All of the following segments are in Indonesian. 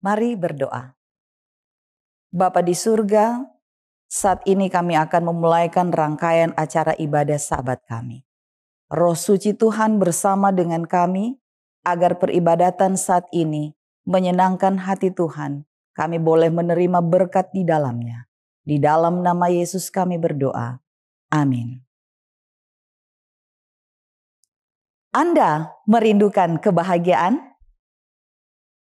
Mari berdoa. Bapa di surga, saat ini kami akan memulaikan rangkaian acara ibadah Sabat kami. Roh suci Tuhan bersama dengan kami, agar peribadatan saat ini menyenangkan hati Tuhan. Kami boleh menerima berkat di dalamnya. Di dalam nama Yesus kami berdoa. Amin. Anda merindukan kebahagiaan?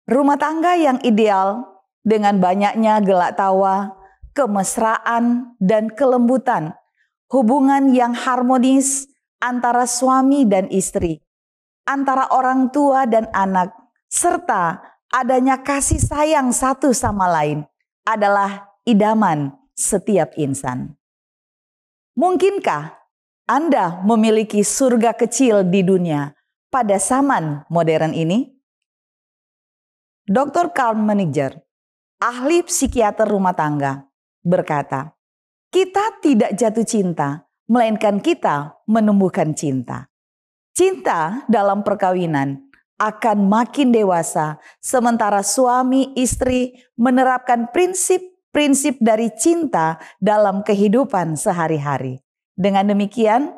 Rumah tangga yang ideal dengan banyaknya gelak tawa, kemesraan, dan kelembutan. Hubungan yang harmonis antara suami dan istri, antara orang tua dan anak, serta adanya kasih sayang satu sama lain adalah idaman setiap insan. Mungkinkah Anda memiliki surga kecil di dunia pada zaman modern ini? Dr. Karl Menninger, ahli psikiater rumah tangga, berkata, kita tidak jatuh cinta, melainkan kita menumbuhkan cinta. Cinta dalam perkawinan akan makin dewasa, sementara suami istri menerapkan prinsip-prinsip dari cinta dalam kehidupan sehari-hari. Dengan demikian,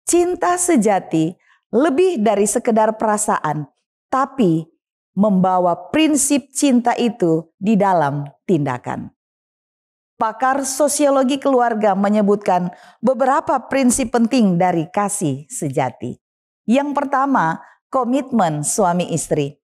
cinta sejati lebih dari sekedar perasaan, tapi membawa prinsip cinta itu di dalam tindakan. Pakar sosiologi keluarga menyebutkan beberapa prinsip penting dari kasih sejati. Yang pertama, komitmen suami istri.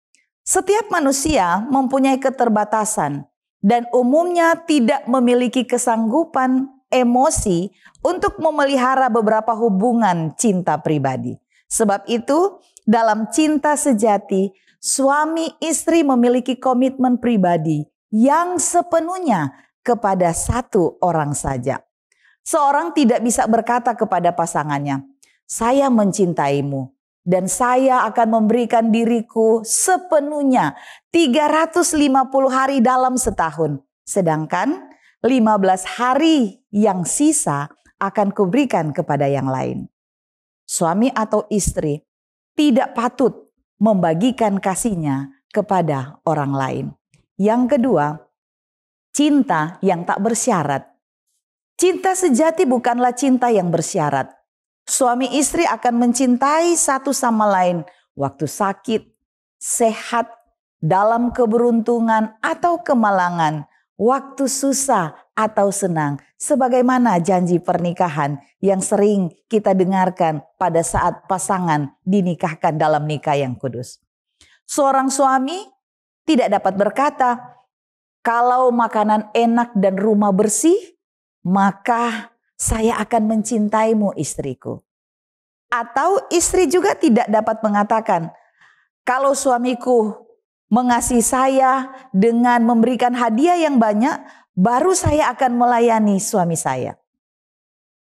Setiap manusia mempunyai keterbatasan dan umumnya tidak memiliki kesanggupan emosi untuk memelihara beberapa hubungan cinta pribadi. Sebab itu, dalam cinta sejati, suami istri memiliki komitmen pribadi yang sepenuhnya kepada satu orang saja. Seorang tidak bisa berkata kepada pasangannya, "Saya mencintaimu dan saya akan memberikan diriku sepenuhnya 350 hari dalam setahun. Sedangkan 15 hari yang sisa akan kuberikan kepada yang lain." Suami atau istri tidak patut membagikan kasihnya kepada orang lain. Yang kedua, cinta yang tak bersyarat. Cinta sejati bukanlah cinta yang bersyarat. Suami istri akan mencintai satu sama lain waktu sakit, sehat, dalam keberuntungan atau kemalangan, waktu susah atau senang, sebagaimana janji pernikahan yang sering kita dengarkan pada saat pasangan dinikahkan dalam nikah yang kudus. Seorang suami tidak dapat berkata, "Kalau makanan enak dan rumah bersih, maka saya akan mencintaimu istriku." Atau istri juga tidak dapat mengatakan, "Kalau suamiku mengasihi saya dengan memberikan hadiah yang banyak, baru saya akan melayani suami saya."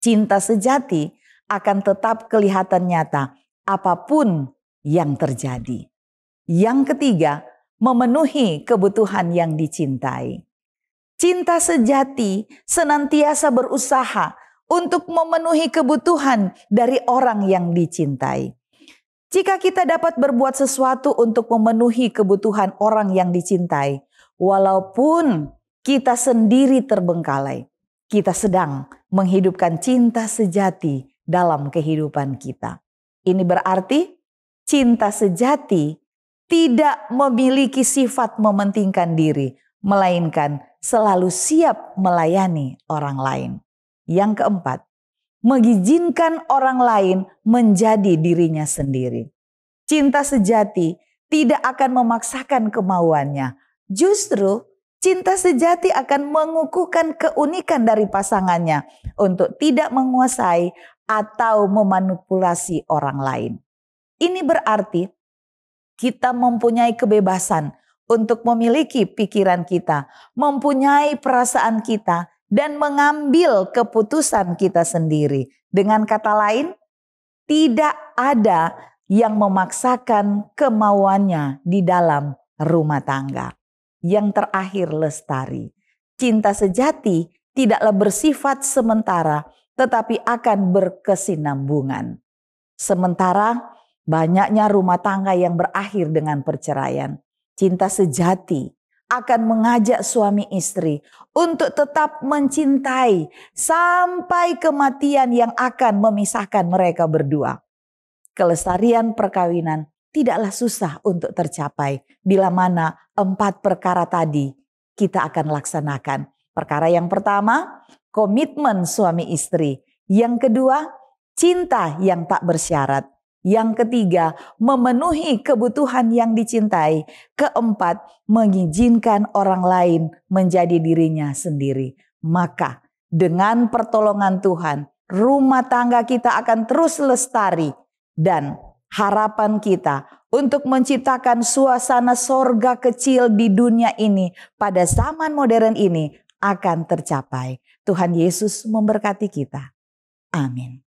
Cinta sejati akan tetap kelihatan nyata apapun yang terjadi. Yang ketiga, memenuhi kebutuhan yang dicintai. Cinta sejati senantiasa berusaha untuk memenuhi kebutuhan dari orang yang dicintai. Jika kita dapat berbuat sesuatu untuk memenuhi kebutuhan orang yang dicintai, walaupun kita sendiri terbengkalai, kita sedang menghidupkan cinta sejati dalam kehidupan kita. Ini berarti cinta sejati tidak memiliki sifat mementingkan diri, melainkan selalu siap melayani orang lain. Yang keempat, mengizinkan orang lain menjadi dirinya sendiri. Cinta sejati tidak akan memaksakan kemauannya. Justru cinta sejati akan mengukuhkan keunikan dari pasangannya untuk tidak menguasai atau memanipulasi orang lain. Ini berarti kita mempunyai kebebasan untuk memiliki pikiran kita, mempunyai perasaan kita, dan mengambil keputusan kita sendiri. Dengan kata lain, tidak ada yang memaksakan kemauannya di dalam rumah tangga. Yang terakhir, lestari. Cinta sejati tidaklah bersifat sementara, tetapi akan berkesinambungan. Sementara banyaknya rumah tangga yang berakhir dengan perceraian, cinta sejati akan mengajak suami istri untuk tetap mencintai sampai kematian yang akan memisahkan mereka berdua. Kelestarian perkawinan tidaklah susah untuk tercapai bila mana 4 perkara tadi kita akan laksanakan. Perkara yang pertama, komitmen suami istri. Yang kedua, cinta yang tak bersyarat. Yang ketiga, memenuhi kebutuhan yang dicintai. Keempat, mengizinkan orang lain menjadi dirinya sendiri. Maka dengan pertolongan Tuhan, rumah tangga kita akan terus lestari. Dan harapan kita untuk menciptakan suasana sorga kecil di dunia ini pada zaman modern ini akan tercapai. Tuhan Yesus memberkati kita. Amin.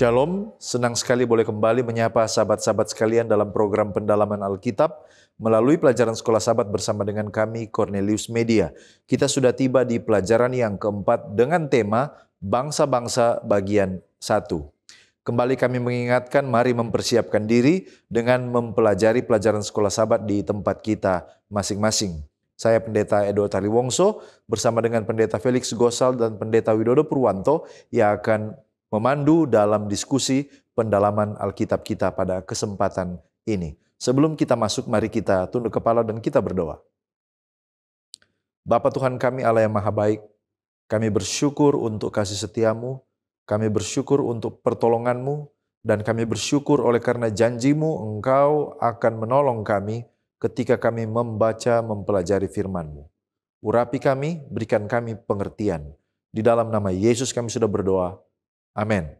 Shalom, senang sekali boleh kembali menyapa sahabat-sahabat sekalian dalam program pendalaman Alkitab melalui pelajaran Sekolah Sabat bersama dengan kami Cornelius Media. Kita sudah tiba di pelajaran yang keempat dengan tema Bangsa-Bangsa bagian 1. Kembali kami mengingatkan, mari mempersiapkan diri dengan mempelajari pelajaran Sekolah Sabat di tempat kita masing-masing. Saya Pendeta Edo Taliwongso bersama dengan Pendeta Felix Gosal dan Pendeta Widodo Purwanto yang akan memandu dalam diskusi pendalaman Alkitab kita pada kesempatan ini. Sebelum kita masuk, mari kita tunduk kepala dan kita berdoa. Bapa Tuhan kami, Allah yang Maha Baik, kami bersyukur untuk kasih setiamu, kami bersyukur untuk pertolonganmu, dan kami bersyukur oleh karena janjimu Engkau akan menolong kami ketika kami membaca, mempelajari firman-Mu. Urapi kami, berikan kami pengertian. Di dalam nama Yesus kami sudah berdoa. Amin.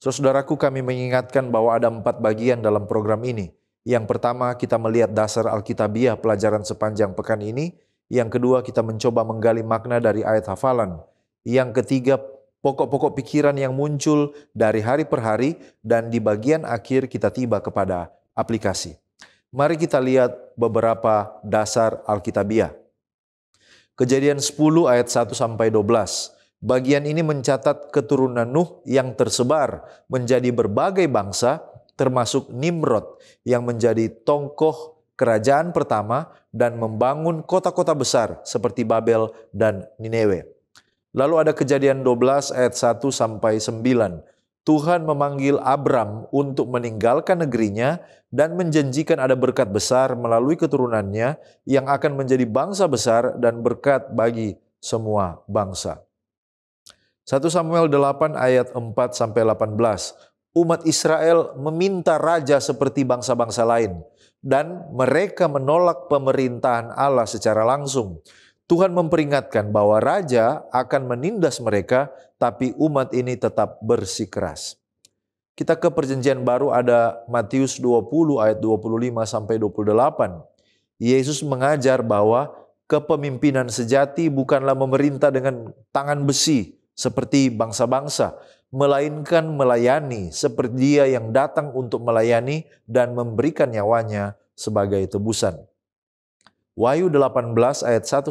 Saudaraku, kami mengingatkan bahwa ada 4 bagian dalam program ini. Yang pertama, kita melihat dasar Alkitabiah pelajaran sepanjang pekan ini. Yang kedua, kita mencoba menggali makna dari ayat hafalan. Yang ketiga, pokok-pokok pikiran yang muncul dari hari per hari. Dan di bagian akhir kita tiba kepada aplikasi. Mari kita lihat beberapa dasar Alkitabiah. Kejadian 10 ayat 1-12. Bagian ini mencatat keturunan Nuh yang tersebar menjadi berbagai bangsa, termasuk Nimrod yang menjadi tongkoh kerajaan pertama dan membangun kota-kota besar seperti Babel dan Niniwe. Lalu ada Kejadian 12 ayat 1-9. Tuhan memanggil Abram untuk meninggalkan negerinya dan menjanjikan ada berkat besar melalui keturunannya yang akan menjadi bangsa besar dan berkat bagi semua bangsa. 1 Samuel 8 ayat 4-18. Umat Israel meminta raja seperti bangsa-bangsa lain dan mereka menolak pemerintahan Allah secara langsung. Tuhan memperingatkan bahwa raja akan menindas mereka, tapi umat ini tetap bersikeras. Kita ke perjanjian baru, ada Matius 20 ayat 25-28. Yesus mengajar bahwa kepemimpinan sejati bukanlah memerintah dengan tangan besi seperti bangsa-bangsa, melainkan melayani seperti Dia yang datang untuk melayani dan memberikan nyawanya sebagai tebusan. Wahyu 18 ayat 1-4,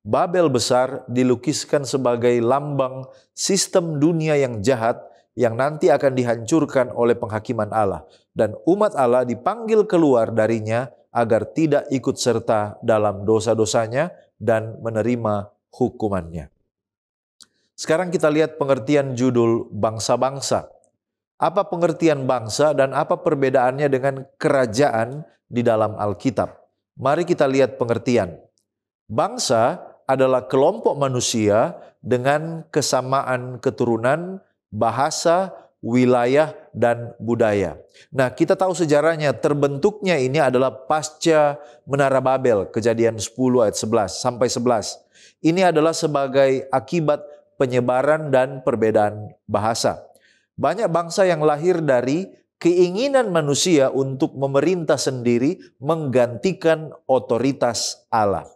Babel besar dilukiskan sebagai lambang sistem dunia yang jahat yang nanti akan dihancurkan oleh penghakiman Allah. Dan umat Allah dipanggil keluar darinya agar tidak ikut serta dalam dosa-dosanya dan menerima hukumannya. Sekarang kita lihat pengertian judul bangsa-bangsa. Apa pengertian bangsa dan apa perbedaannya dengan kerajaan di dalam Alkitab? Mari kita lihat pengertian. Bangsa adalah kelompok manusia dengan kesamaan keturunan, bahasa, wilayah, dan budaya. Nah, kita tahu sejarahnya, terbentuknya ini adalah pasca Menara Babel, Kejadian 10 ayat 11-11. Ini adalah sebagai akibat penyebaran dan perbedaan bahasa. Banyak bangsa yang lahir dari keinginan manusia untuk memerintah sendiri menggantikan otoritas Allah.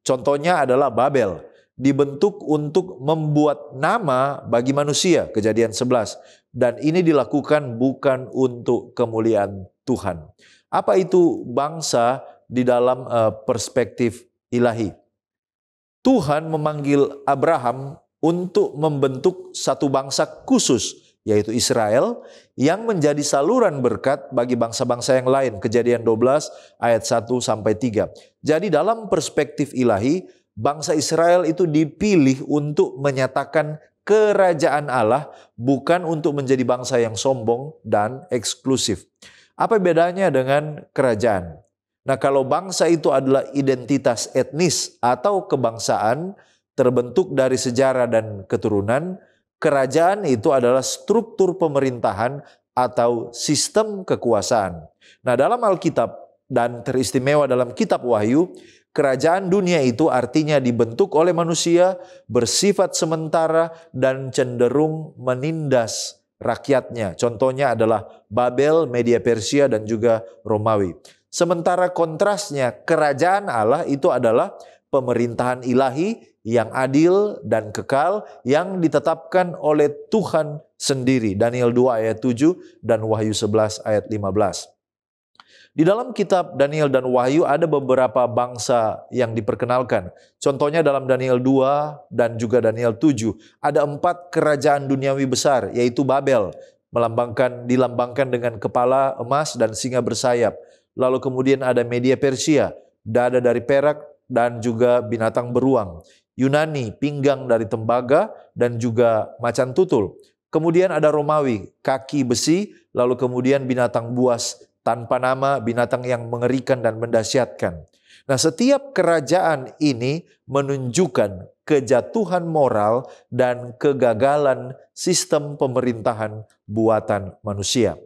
Contohnya adalah Babel, dibentuk untuk membuat nama bagi manusia, Kejadian 11. Dan ini dilakukan bukan untuk kemuliaan Tuhan. Apa itu bangsa di dalam perspektif ilahi? Tuhan memanggil Abraham untuk membentuk satu bangsa khusus, yaitu Israel, yang menjadi saluran berkat bagi bangsa-bangsa yang lain. Kejadian 12 ayat 1-3. Jadi dalam perspektif ilahi, bangsa Israel itu dipilih untuk menyatakan kerajaan Allah, bukan untuk menjadi bangsa yang sombong dan eksklusif. Apa bedanya dengan kerajaan? Nah, kalau bangsa itu adalah identitas etnis atau kebangsaan, terbentuk dari sejarah dan keturunan, kerajaan itu adalah struktur pemerintahan atau sistem kekuasaan. Nah, dalam Alkitab dan teristimewa dalam kitab Wahyu, kerajaan dunia itu artinya dibentuk oleh manusia, bersifat sementara dan cenderung menindas rakyatnya. Contohnya adalah Babel, Media Persia, dan juga Romawi. Sementara kontrasnya, kerajaan Allah itu adalah pemerintahan ilahi yang adil dan kekal yang ditetapkan oleh Tuhan sendiri. Daniel 2 ayat 7 dan Wahyu 11 ayat 15. Di dalam kitab Daniel dan Wahyu ada beberapa bangsa yang diperkenalkan. Contohnya dalam Daniel 2 dan juga Daniel 7. Ada 4 kerajaan duniawi besar, yaitu Babel, dilambangkan dengan kepala emas dan singa bersayap. Lalu kemudian ada Media Persia, dada dari perak dan juga binatang beruang. Yunani, pinggang dari tembaga dan juga macan tutul. Kemudian ada Romawi, kaki besi, lalu kemudian binatang buas, tanpa nama, binatang yang mengerikan dan mendahsyatkan. Nah, setiap kerajaan ini menunjukkan kejatuhan moral dan kegagalan sistem pemerintahan buatan manusia.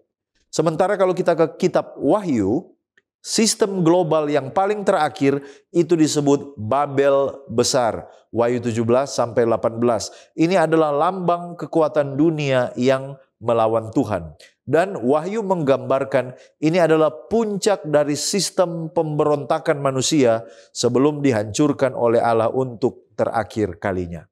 Sementara kalau kita ke kitab Wahyu, sistem global yang paling terakhir itu disebut Babel Besar. Wahyu 17 sampai 18. Ini adalah lambang kekuatan dunia yang melawan Tuhan. Dan Wahyu menggambarkan ini adalah puncak dari sistem pemberontakan manusia sebelum dihancurkan oleh Allah untuk terakhir kalinya.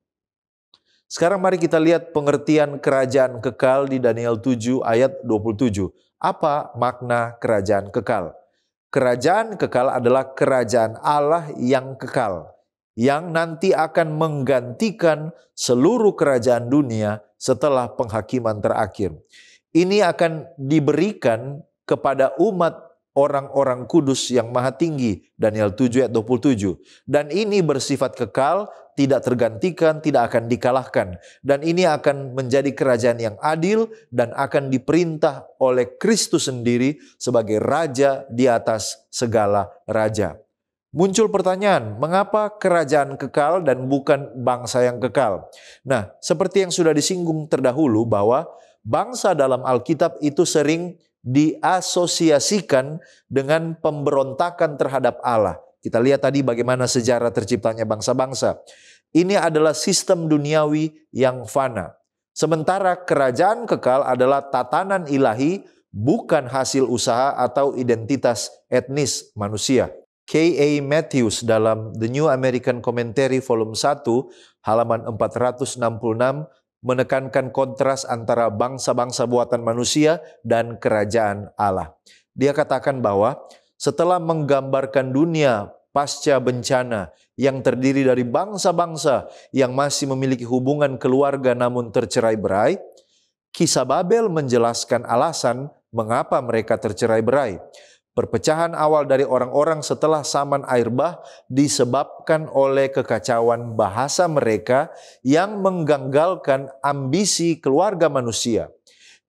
Sekarang mari kita lihat pengertian kerajaan kekal di Daniel 7 ayat 27. Apa makna kerajaan kekal? Kerajaan kekal adalah kerajaan Allah yang kekal, yang nanti akan menggantikan seluruh kerajaan dunia setelah penghakiman terakhir. Ini akan diberikan kepada umat orang-orang kudus yang maha tinggi, Daniel 7 ayat 27. Dan ini bersifat kekal, tidak tergantikan, tidak akan dikalahkan. Dan ini akan menjadi kerajaan yang adil dan akan diperintah oleh Kristus sendiri sebagai raja di atas segala raja. Muncul pertanyaan, mengapa kerajaan kekal dan bukan bangsa yang kekal? Nah, seperti yang sudah disinggung terdahulu bahwa bangsa dalam Alkitab itu sering diasosiasikan dengan pemberontakan terhadap Allah. Kita lihat tadi bagaimana sejarah terciptanya bangsa-bangsa. Ini adalah sistem duniawi yang fana. Sementara kerajaan kekal adalah tatanan ilahi, bukan hasil usaha atau identitas etnis manusia. K.A. Matthews dalam The New American Commentary volume 1 halaman 466 menekankan kontras antara bangsa-bangsa buatan manusia dan kerajaan Allah. Dia katakan bahwa setelah menggambarkan dunia pasca bencana yang terdiri dari bangsa-bangsa yang masih memiliki hubungan keluarga namun tercerai-berai, kisah Babel menjelaskan alasan mengapa mereka tercerai-berai. Perpecahan awal dari orang-orang setelah saman air bah disebabkan oleh kekacauan bahasa mereka yang mengganggalkan ambisi keluarga manusia.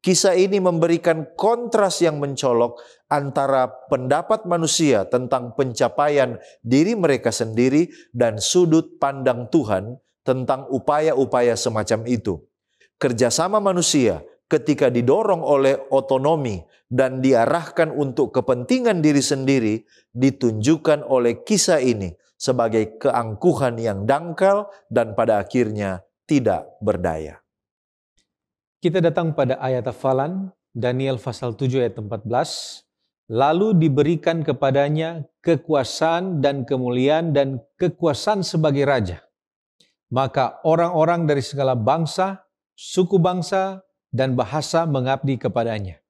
Kisah ini memberikan kontras yang mencolok antara pendapat manusia tentang pencapaian diri mereka sendiri dan sudut pandang Tuhan tentang upaya-upaya semacam itu. Kerjasama manusia ketika didorong oleh otonomi dan diarahkan untuk kepentingan diri sendiri ditunjukkan oleh kisah ini sebagai keangkuhan yang dangkal dan pada akhirnya tidak berdaya. Kita datang pada ayat hafalan, Daniel pasal 7 ayat 14. Lalu diberikan kepadanya kekuasaan dan kemuliaan dan kekuasaan sebagai raja. Maka orang-orang dari segala bangsa, suku bangsa, dan bahasa mengabdi kepadanya.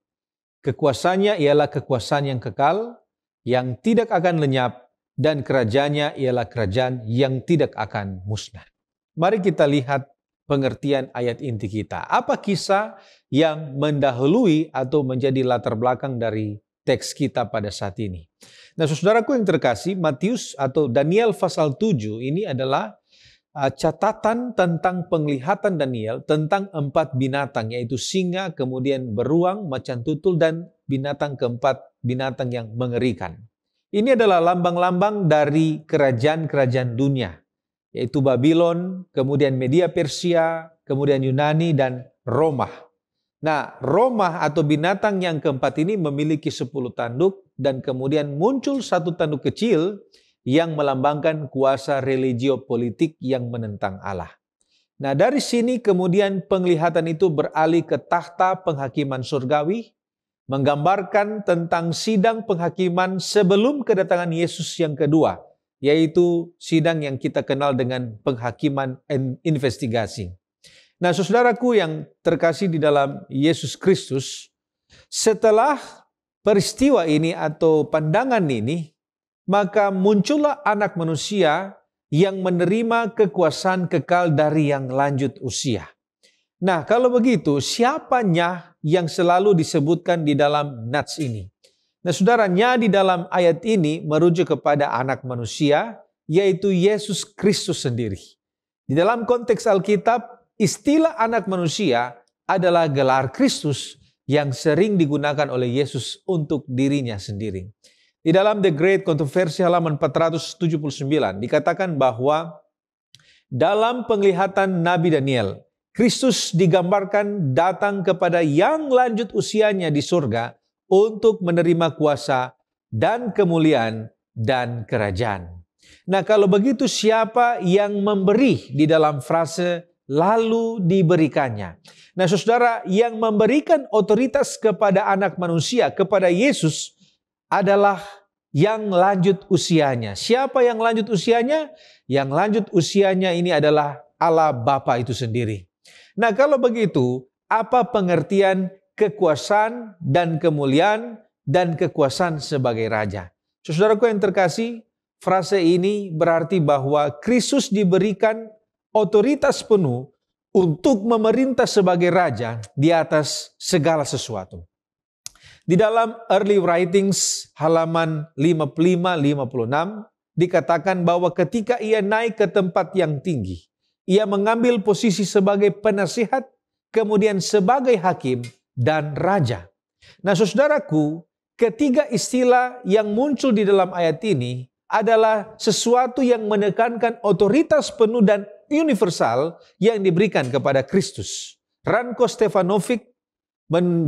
Kekuasaannya ialah kekuasaan yang kekal, yang tidak akan lenyap, dan kerajaannya ialah kerajaan yang tidak akan musnah. Mari kita lihat pengertian ayat inti kita. Apa kisah yang mendahului atau menjadi latar belakang dari teks kita pada saat ini? Nah, saudaraku yang terkasih, Matius atau Daniel pasal 7 ini adalah catatan tentang penglihatan Daniel tentang 4 binatang, yaitu singa, kemudian beruang, macan tutul, dan binatang keempat, binatang yang mengerikan. Ini adalah lambang-lambang dari kerajaan-kerajaan dunia, yaitu Babylon, kemudian Media Persia, kemudian Yunani, dan Roma. Nah, Roma atau binatang yang keempat ini memiliki 10 tanduk, dan kemudian muncul satu tanduk kecil yang melambangkan kuasa religio-politik yang menentang Allah. Nah, dari sini kemudian penglihatan itu beralih ke takhta penghakiman surgawi, menggambarkan tentang sidang penghakiman sebelum kedatangan Yesus yang kedua, yaitu sidang yang kita kenal dengan penghakiman investigasi. Nah, saudaraku yang terkasih di dalam Yesus Kristus, setelah peristiwa ini atau pandangan ini, maka muncullah anak manusia yang menerima kekuasaan kekal dari yang lanjut usia. Nah, kalau begitu, siapanya yang selalu disebutkan di dalam nats ini? Nah, saudaranya di dalam ayat ini merujuk kepada anak manusia, yaitu Yesus Kristus sendiri. Di dalam konteks Alkitab, istilah anak manusia adalah gelar Kristus yang sering digunakan oleh Yesus untuk dirinya sendiri. Di dalam The Great Controversy halaman 479 dikatakan bahwa dalam penglihatan Nabi Daniel, Kristus digambarkan datang kepada yang lanjut usianya di surga untuk menerima kuasa dan kemuliaan dan kerajaan. Nah, kalau begitu siapa yang memberi di dalam frase lalu diberikannya? Nah, saudara, yang memberikan otoritas kepada anak manusia, kepada Yesus adalah yang lanjut usianya. Siapa yang lanjut usianya? Yang lanjut usianya ini adalah Allah Bapa itu sendiri. Nah, kalau begitu, apa pengertian kekuasaan dan kemuliaan dan kekuasaan sebagai raja? Saudaraku yang terkasih, frase ini berarti bahwa Kristus diberikan otoritas penuh untuk memerintah sebagai raja di atas segala sesuatu. Di dalam Early Writings halaman 55-56 dikatakan bahwa ketika ia naik ke tempat yang tinggi, ia mengambil posisi sebagai penasihat, kemudian sebagai hakim dan raja. Nah, saudaraku, ketiga istilah yang muncul di dalam ayat ini adalah sesuatu yang menekankan otoritas penuh dan universal yang diberikan kepada Kristus. Ranko Stefanovic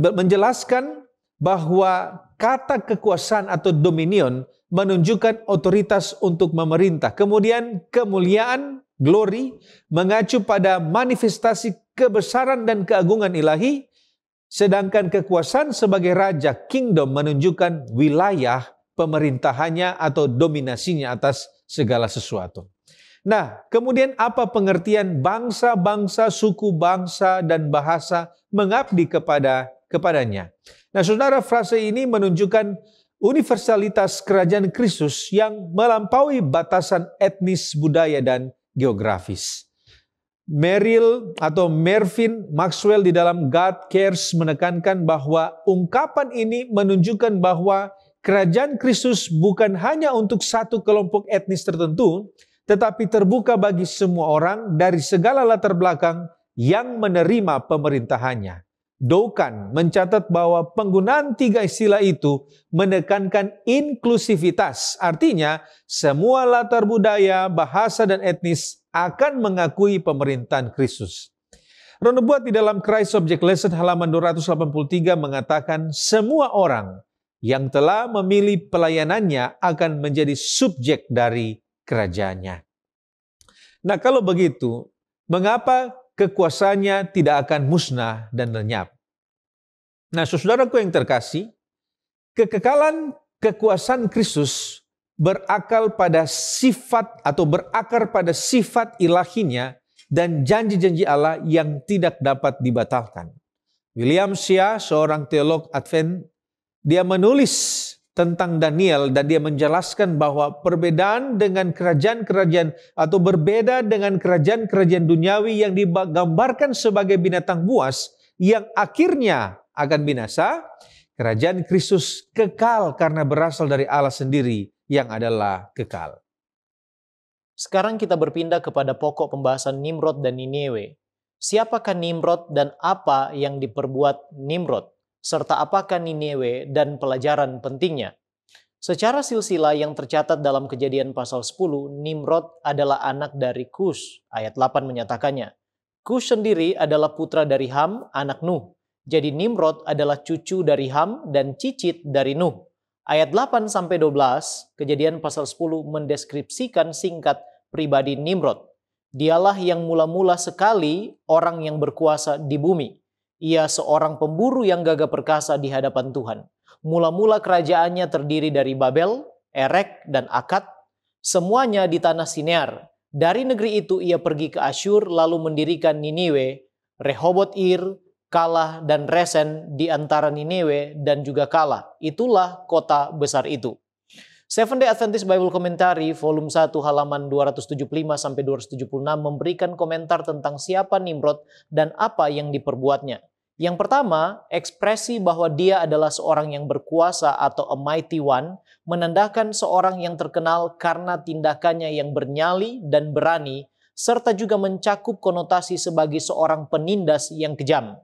menjelaskan bahwa kata kekuasaan atau dominion menunjukkan otoritas untuk memerintah. Kemudian kemuliaan, glory, mengacu pada manifestasi kebesaran dan keagungan ilahi. Sedangkan kekuasaan sebagai raja, kingdom, menunjukkan wilayah pemerintahannya atau dominasinya atas segala sesuatu. Nah, kemudian apa pengertian bangsa-bangsa, suku bangsa, dan bahasa mengabdi kepadanya? Nah, saudara, frase ini menunjukkan universalitas kerajaan Kristus yang melampaui batasan etnis, budaya, dan geografis. Mervyn Maxwell di dalam God Cares menekankan bahwa ungkapan ini menunjukkan bahwa kerajaan Kristus bukan hanya untuk satu kelompok etnis tertentu, tetapi terbuka bagi semua orang dari segala latar belakang yang menerima pemerintahannya. Doukan mencatat bahwa penggunaan tiga istilah itu menekankan inklusivitas. Artinya, semua latar budaya, bahasa, dan etnis akan mengakui pemerintahan Kristus. Roh Nubuat di dalam Christ Object Lesson halaman 283 mengatakan semua orang yang telah memilih pelayanannya akan menjadi subjek dari kerajaannya. Nah, kalau begitu, mengapa kekuasaannya tidak akan musnah dan lenyap? Nah, saudaraku yang terkasih, kekekalan kekuasaan Kristus berakar pada sifat ilahinya dan janji-janji Allah yang tidak dapat dibatalkan. William Shea, seorang teolog Advent, dia menulis tentang Daniel dan dia menjelaskan bahwa perbedaan dengan kerajaan-kerajaan atau berbeda dengan kerajaan-kerajaan duniawi yang digambarkan sebagai binatang buas yang akhirnya akan binasa, kerajaan Kristus kekal karena berasal dari Allah sendiri yang adalah kekal. Sekarang kita berpindah kepada pokok pembahasan Nimrod dan Niniwe. Siapakah Nimrod dan apa yang diperbuat Nimrod? Serta apakah Niniwe dan pelajaran pentingnya? Secara silsilah yang tercatat dalam Kejadian pasal 10, Nimrod adalah anak dari Kush. Ayat 8 menyatakannya. Kush sendiri adalah putra dari Ham, anak Nuh. Jadi Nimrod adalah cucu dari Ham dan cicit dari Nuh. Ayat 8-12, Kejadian pasal 10 mendeskripsikan singkat pribadi Nimrod. Dialah yang mula-mula sekali orang yang berkuasa di bumi. Ia seorang pemburu yang gagah perkasa di hadapan Tuhan. Mula-mula kerajaannya terdiri dari Babel, Erek, dan Akkad. Semuanya di tanah Sinear. Dari negeri itu ia pergi ke Asyur lalu mendirikan Niniwe, Rehoboth-Ir, Kalah, dan Resen di antara Niniwe dan juga Kalah. Itulah kota besar itu. Seventh Day Adventist Bible Commentary volume 1 halaman 275-276 memberikan komentar tentang siapa Nimrod dan apa yang diperbuatnya. Yang pertama, ekspresi bahwa dia adalah seorang yang berkuasa atau a mighty one menandakan seorang yang terkenal karena tindakannya yang bernyali dan berani serta juga mencakup konotasi sebagai seorang penindas yang kejam.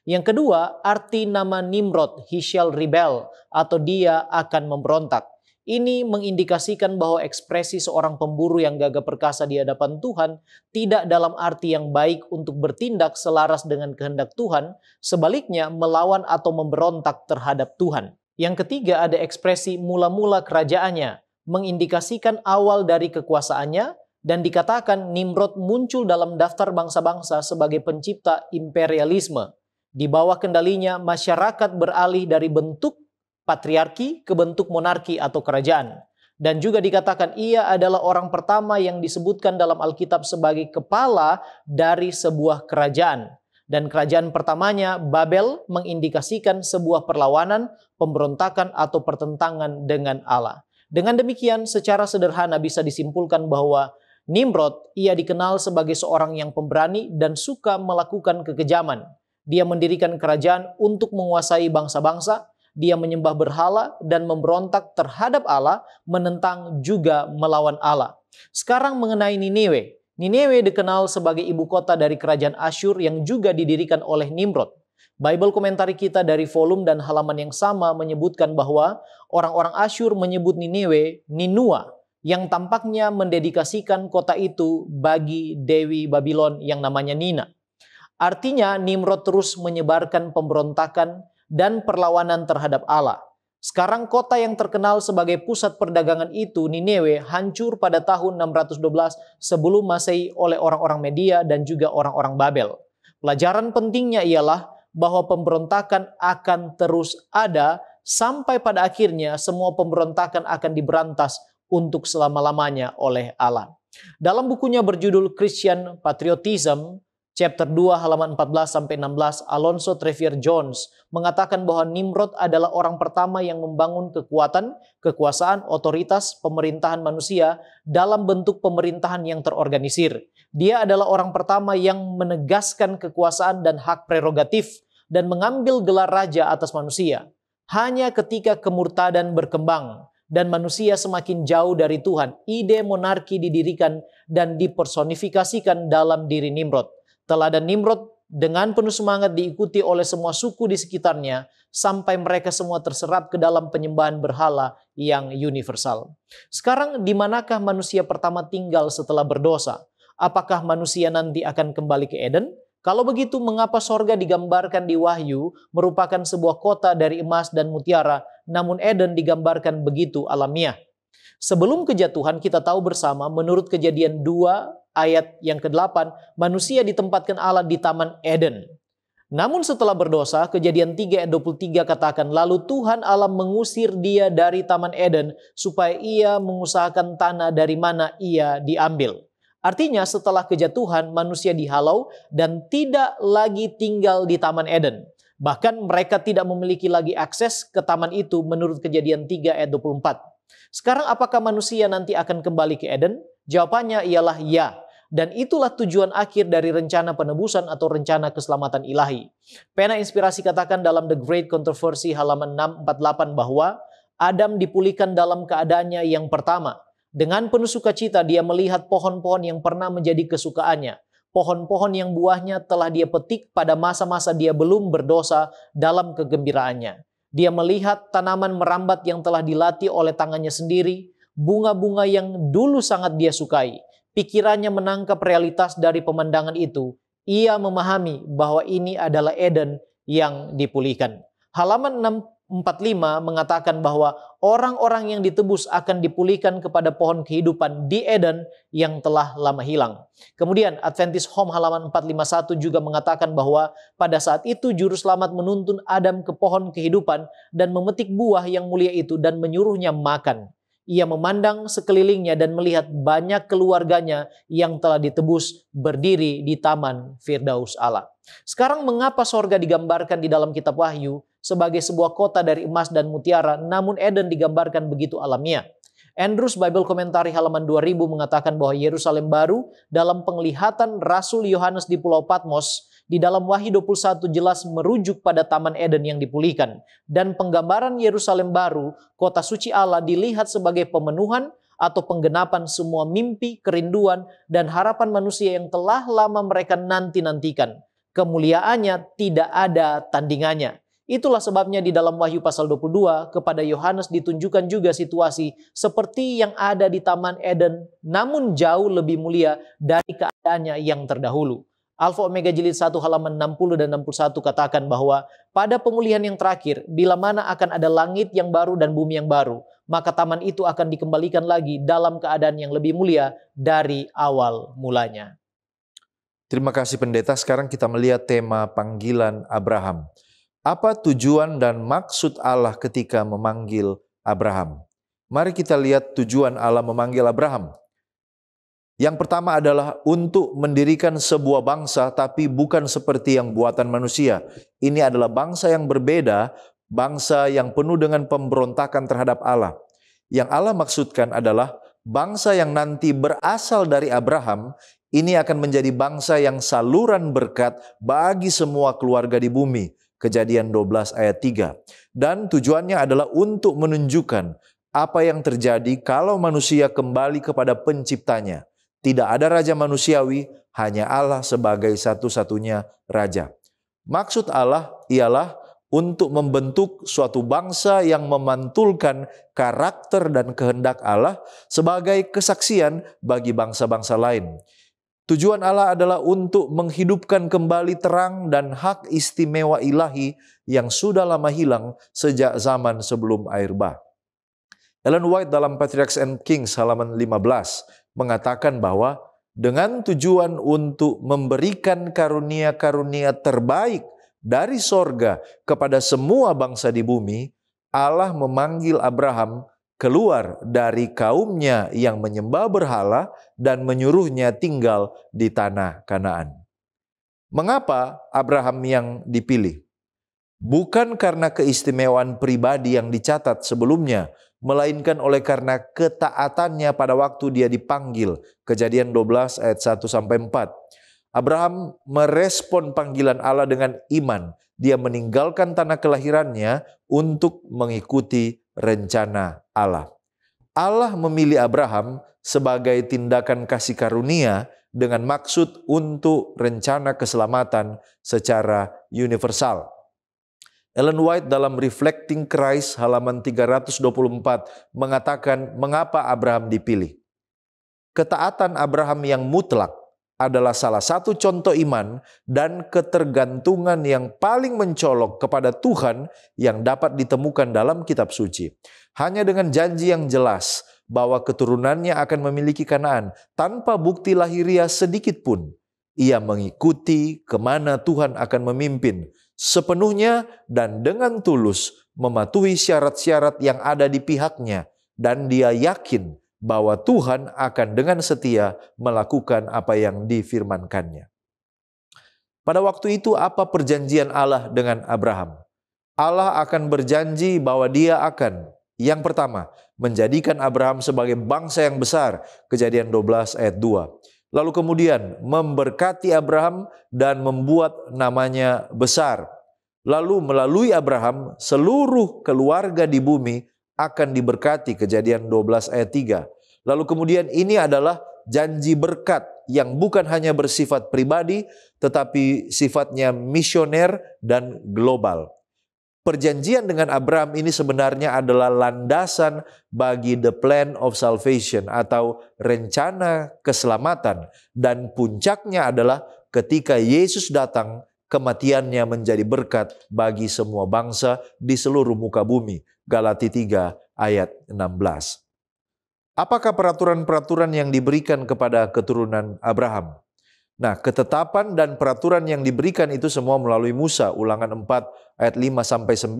Yang kedua, arti nama Nimrod, he shall rebel, atau dia akan memberontak. Ini mengindikasikan bahwa ekspresi seorang pemburu yang gagah perkasa di hadapan Tuhan tidak dalam arti yang baik untuk bertindak selaras dengan kehendak Tuhan, sebaliknya melawan atau memberontak terhadap Tuhan. Yang ketiga, ada ekspresi mula-mula kerajaannya, mengindikasikan awal dari kekuasaannya, dan dikatakan Nimrod muncul dalam daftar bangsa-bangsa sebagai pencipta imperialisme. Di bawah kendalinya, masyarakat beralih dari bentuk patriarki ke bentuk monarki atau kerajaan. Dan juga dikatakan ia adalah orang pertama yang disebutkan dalam Alkitab sebagai kepala dari sebuah kerajaan. Dan kerajaan pertamanya, Babel, mengindikasikan sebuah perlawanan, pemberontakan atau pertentangan dengan Allah. Dengan demikian, secara sederhana bisa disimpulkan bahwa Nimrod, ia dikenal sebagai seorang yang pemberani dan suka melakukan kekejaman. Dia mendirikan kerajaan untuk menguasai bangsa-bangsa. Dia menyembah berhala dan memberontak terhadap Allah, menentang juga melawan Allah. Sekarang mengenai Niniwe. Niniwe dikenal sebagai ibu kota dari kerajaan Asyur yang juga didirikan oleh Nimrod. Bible komentari kita dari volume dan halaman yang sama menyebutkan bahwa orang-orang Asyur menyebut Niniwe Ninua, yang tampaknya mendedikasikan kota itu bagi Dewi Babylon yang namanya Nina. Artinya Nimrod terus menyebarkan pemberontakan dan perlawanan terhadap Allah. Sekarang kota yang terkenal sebagai pusat perdagangan itu, Niniwe, hancur pada tahun 612 sebelum Masehi oleh orang-orang Media dan juga orang-orang Babel. Pelajaran pentingnya ialah bahwa pemberontakan akan terus ada sampai pada akhirnya semua pemberontakan akan diberantas untuk selama-lamanya oleh Allah. Dalam bukunya berjudul Christian Patriotism, Chapter 2 halaman 14-16, Alonso Trevier Jones mengatakan bahwa Nimrod adalah orang pertama yang membangun kekuatan, kekuasaan, otoritas, pemerintahan manusia dalam bentuk pemerintahan yang terorganisir. Dia adalah orang pertama yang menegaskan kekuasaan dan hak prerogatif dan mengambil gelar raja atas manusia. Hanya ketika kemurtadan berkembang dan manusia semakin jauh dari Tuhan, ide monarki didirikan dan dipersonifikasikan dalam diri Nimrod. Teladan Nimrod dengan penuh semangat diikuti oleh semua suku di sekitarnya sampai mereka semua terserap ke dalam penyembahan berhala yang universal. Sekarang di manakah manusia pertama tinggal setelah berdosa? Apakah manusia nanti akan kembali ke Eden? Kalau begitu, mengapa sorga digambarkan di Wahyu merupakan sebuah kota dari emas dan mutiara, namun Eden digambarkan begitu alamiah? Sebelum kejatuhan, kita tahu bersama menurut Kejadian 2 ayat yang ke-8, manusia ditempatkan Allah di Taman Eden. Namun setelah berdosa, Kejadian 3 ayat 23 katakan, lalu Tuhan Allah mengusir dia dari Taman Eden supaya ia mengusahakan tanah dari mana ia diambil. Artinya setelah kejatuhan, manusia dihalau dan tidak lagi tinggal di Taman Eden. Bahkan mereka tidak memiliki lagi akses ke taman itu menurut Kejadian 3 ayat 24. Sekarang apakah manusia nanti akan kembali ke Eden? Jawabannya ialah ya. Dan itulah tujuan akhir dari rencana penebusan atau rencana keselamatan ilahi. Pena Inspirasi katakan dalam The Great Controversy halaman 648 bahwa Adam dipulihkan dalam keadaannya yang pertama. Dengan penuh sukacita dia melihat pohon-pohon yang pernah menjadi kesukaannya. Pohon-pohon yang buahnya telah dia petik pada masa-masa dia belum berdosa dalam kegembiraannya. Dia melihat tanaman merambat yang telah dilatih oleh tangannya sendiri, bunga-bunga yang dulu sangat dia sukai. Pikirannya menangkap realitas dari pemandangan itu. Ia memahami bahwa ini adalah Eden yang dipulihkan. Halaman 645 mengatakan bahwa orang-orang yang ditebus akan dipulihkan kepada pohon kehidupan di Eden yang telah lama hilang. Kemudian Adventist Home halaman 451 juga mengatakan bahwa pada saat itu juru selamat menuntun Adam ke pohon kehidupan dan memetik buah yang mulia itu dan menyuruhnya makan. Ia memandang sekelilingnya dan melihat banyak keluarganya yang telah ditebus berdiri di Taman Firdaus Allah. Sekarang mengapa sorga digambarkan di dalam kitab Wahyu sebagai sebuah kota dari emas dan mutiara, namun Eden digambarkan begitu alamiah? Andrews Bible Komentari halaman 2000 mengatakan bahwa Yerusalem baru dalam penglihatan Rasul Yohanes di Pulau Patmos di dalam Wahyu 21 jelas merujuk pada Taman Eden yang dipulihkan. Dan penggambaran Yerusalem baru, kota suci Allah, dilihat sebagai pemenuhan atau penggenapan semua mimpi, kerinduan, dan harapan manusia yang telah lama mereka nanti-nantikan. kemuliaannya tidak ada tandingannya. Itulah sebabnya di dalam Wahyu pasal 22 kepada Yohanes ditunjukkan juga situasi seperti yang ada di Taman Eden, namun jauh lebih mulia dari keadaannya yang terdahulu. Alfa Omega jilid 1 halaman 60 dan 61 katakan bahwa pada pemulihan yang terakhir, bila mana akan ada langit yang baru dan bumi yang baru, maka taman itu akan dikembalikan lagi dalam keadaan yang lebih mulia dari awal mulanya. Terima kasih pendeta. Sekarang kita melihat tema panggilan Abraham. Apa tujuan dan maksud Allah ketika memanggil Abraham? Mari kita lihat tujuan Allah memanggil Abraham. Yang pertama adalah untuk mendirikan sebuah bangsa, tapi bukan seperti yang buatan manusia. Ini adalah bangsa yang berbeda, bangsa yang penuh dengan pemberontakan terhadap Allah. Yang Allah maksudkan adalah bangsa yang nanti berasal dari Abraham, ini akan menjadi bangsa yang saluran berkat bagi semua keluarga di bumi. Kejadian 12 ayat 3. Dan tujuannya adalah untuk menunjukkan apa yang terjadi kalau manusia kembali kepada penciptanya. Tidak ada raja manusiawi, hanya Allah sebagai satu-satunya raja. Maksud Allah ialah untuk membentuk suatu bangsa yang memantulkan karakter dan kehendak Allah sebagai kesaksian bagi bangsa-bangsa lain. Tujuan Allah adalah untuk menghidupkan kembali terang dan hak istimewa ilahi yang sudah lama hilang sejak zaman sebelum air bah. Ellen White dalam Patriarchs and Kings halaman 15 mengatakan bahwa dengan tujuan untuk memberikan karunia-karunia terbaik dari sorga kepada semua bangsa di bumi, Allah memanggil Abraham keluar dari kaumnya yang menyembah berhala dan menyuruhnya tinggal di tanah Kanaan. Mengapa Abraham yang dipilih? Bukan karena keistimewaan pribadi yang dicatat sebelumnya, melainkan oleh karena ketaatannya pada waktu dia dipanggil. Kejadian 12 ayat 1-4. Abraham merespon panggilan Allah dengan iman. Dia meninggalkan tanah kelahirannya untuk mengikuti rencana Allah. Allah memilih Abraham sebagai tindakan kasih karunia dengan maksud untuk rencana keselamatan secara universal. Ellen White dalam Reflecting Christ halaman 324 mengatakan mengapa Abraham dipilih. Ketaatan Abraham yang mutlak adalah salah satu contoh iman dan ketergantungan yang paling mencolok kepada Tuhan yang dapat ditemukan dalam kitab suci. Hanya dengan janji yang jelas bahwa keturunannya akan memiliki Kanaan tanpa bukti lahiriah sedikit pun, ia mengikuti kemana Tuhan akan memimpin sepenuhnya dan dengan tulus mematuhi syarat-syarat yang ada di pihaknya, dan dia yakin bahwa Tuhan akan dengan setia melakukan apa yang difirmankannya. Pada waktu itu apa perjanjian Allah dengan Abraham? Allah akan berjanji bahwa dia akan, yang pertama, menjadikan Abraham sebagai bangsa yang besar. Kejadian 12 ayat 2. Lalu kemudian memberkati Abraham dan membuat namanya besar. Lalu melalui Abraham seluruh keluarga di bumi akan diberkati. Kejadian 12 ayat 3. Lalu kemudian ini adalah janji berkat yang bukan hanya bersifat pribadi tetapi sifatnya misioner dan global. Perjanjian dengan Abraham ini sebenarnya adalah landasan bagi the plan of salvation atau rencana keselamatan, dan puncaknya adalah ketika Yesus datang, kematiannya menjadi berkat bagi semua bangsa di seluruh muka bumi. Galati 3 ayat 16. Apakah peraturan-peraturan yang diberikan kepada keturunan Abraham? Nah, ketetapan dan peraturan yang diberikan itu semua melalui Musa, Ulangan 4 ayat 5-9,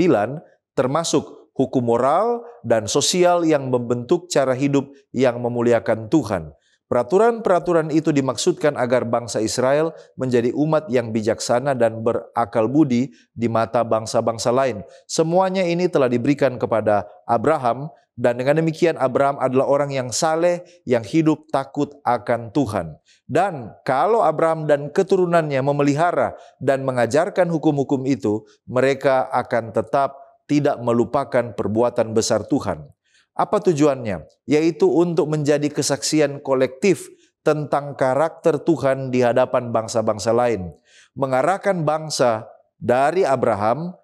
termasuk hukum moral dan sosial yang membentuk cara hidup yang memuliakan Tuhan. Peraturan-peraturan itu dimaksudkan agar bangsa Israel menjadi umat yang bijaksana dan berakal budi di mata bangsa-bangsa lain. Semuanya ini telah diberikan kepada Abraham, dan dengan demikian Abraham adalah orang yang saleh, yang hidup takut akan Tuhan. Dan kalau Abraham dan keturunannya memelihara dan mengajarkan hukum-hukum itu, mereka akan tetap tidak melupakan perbuatan besar Tuhan. Apa tujuannya? Yaitu untuk menjadi kesaksian kolektif tentang karakter Tuhan di hadapan bangsa-bangsa lain. Mengarahkan bangsa dari Abraham,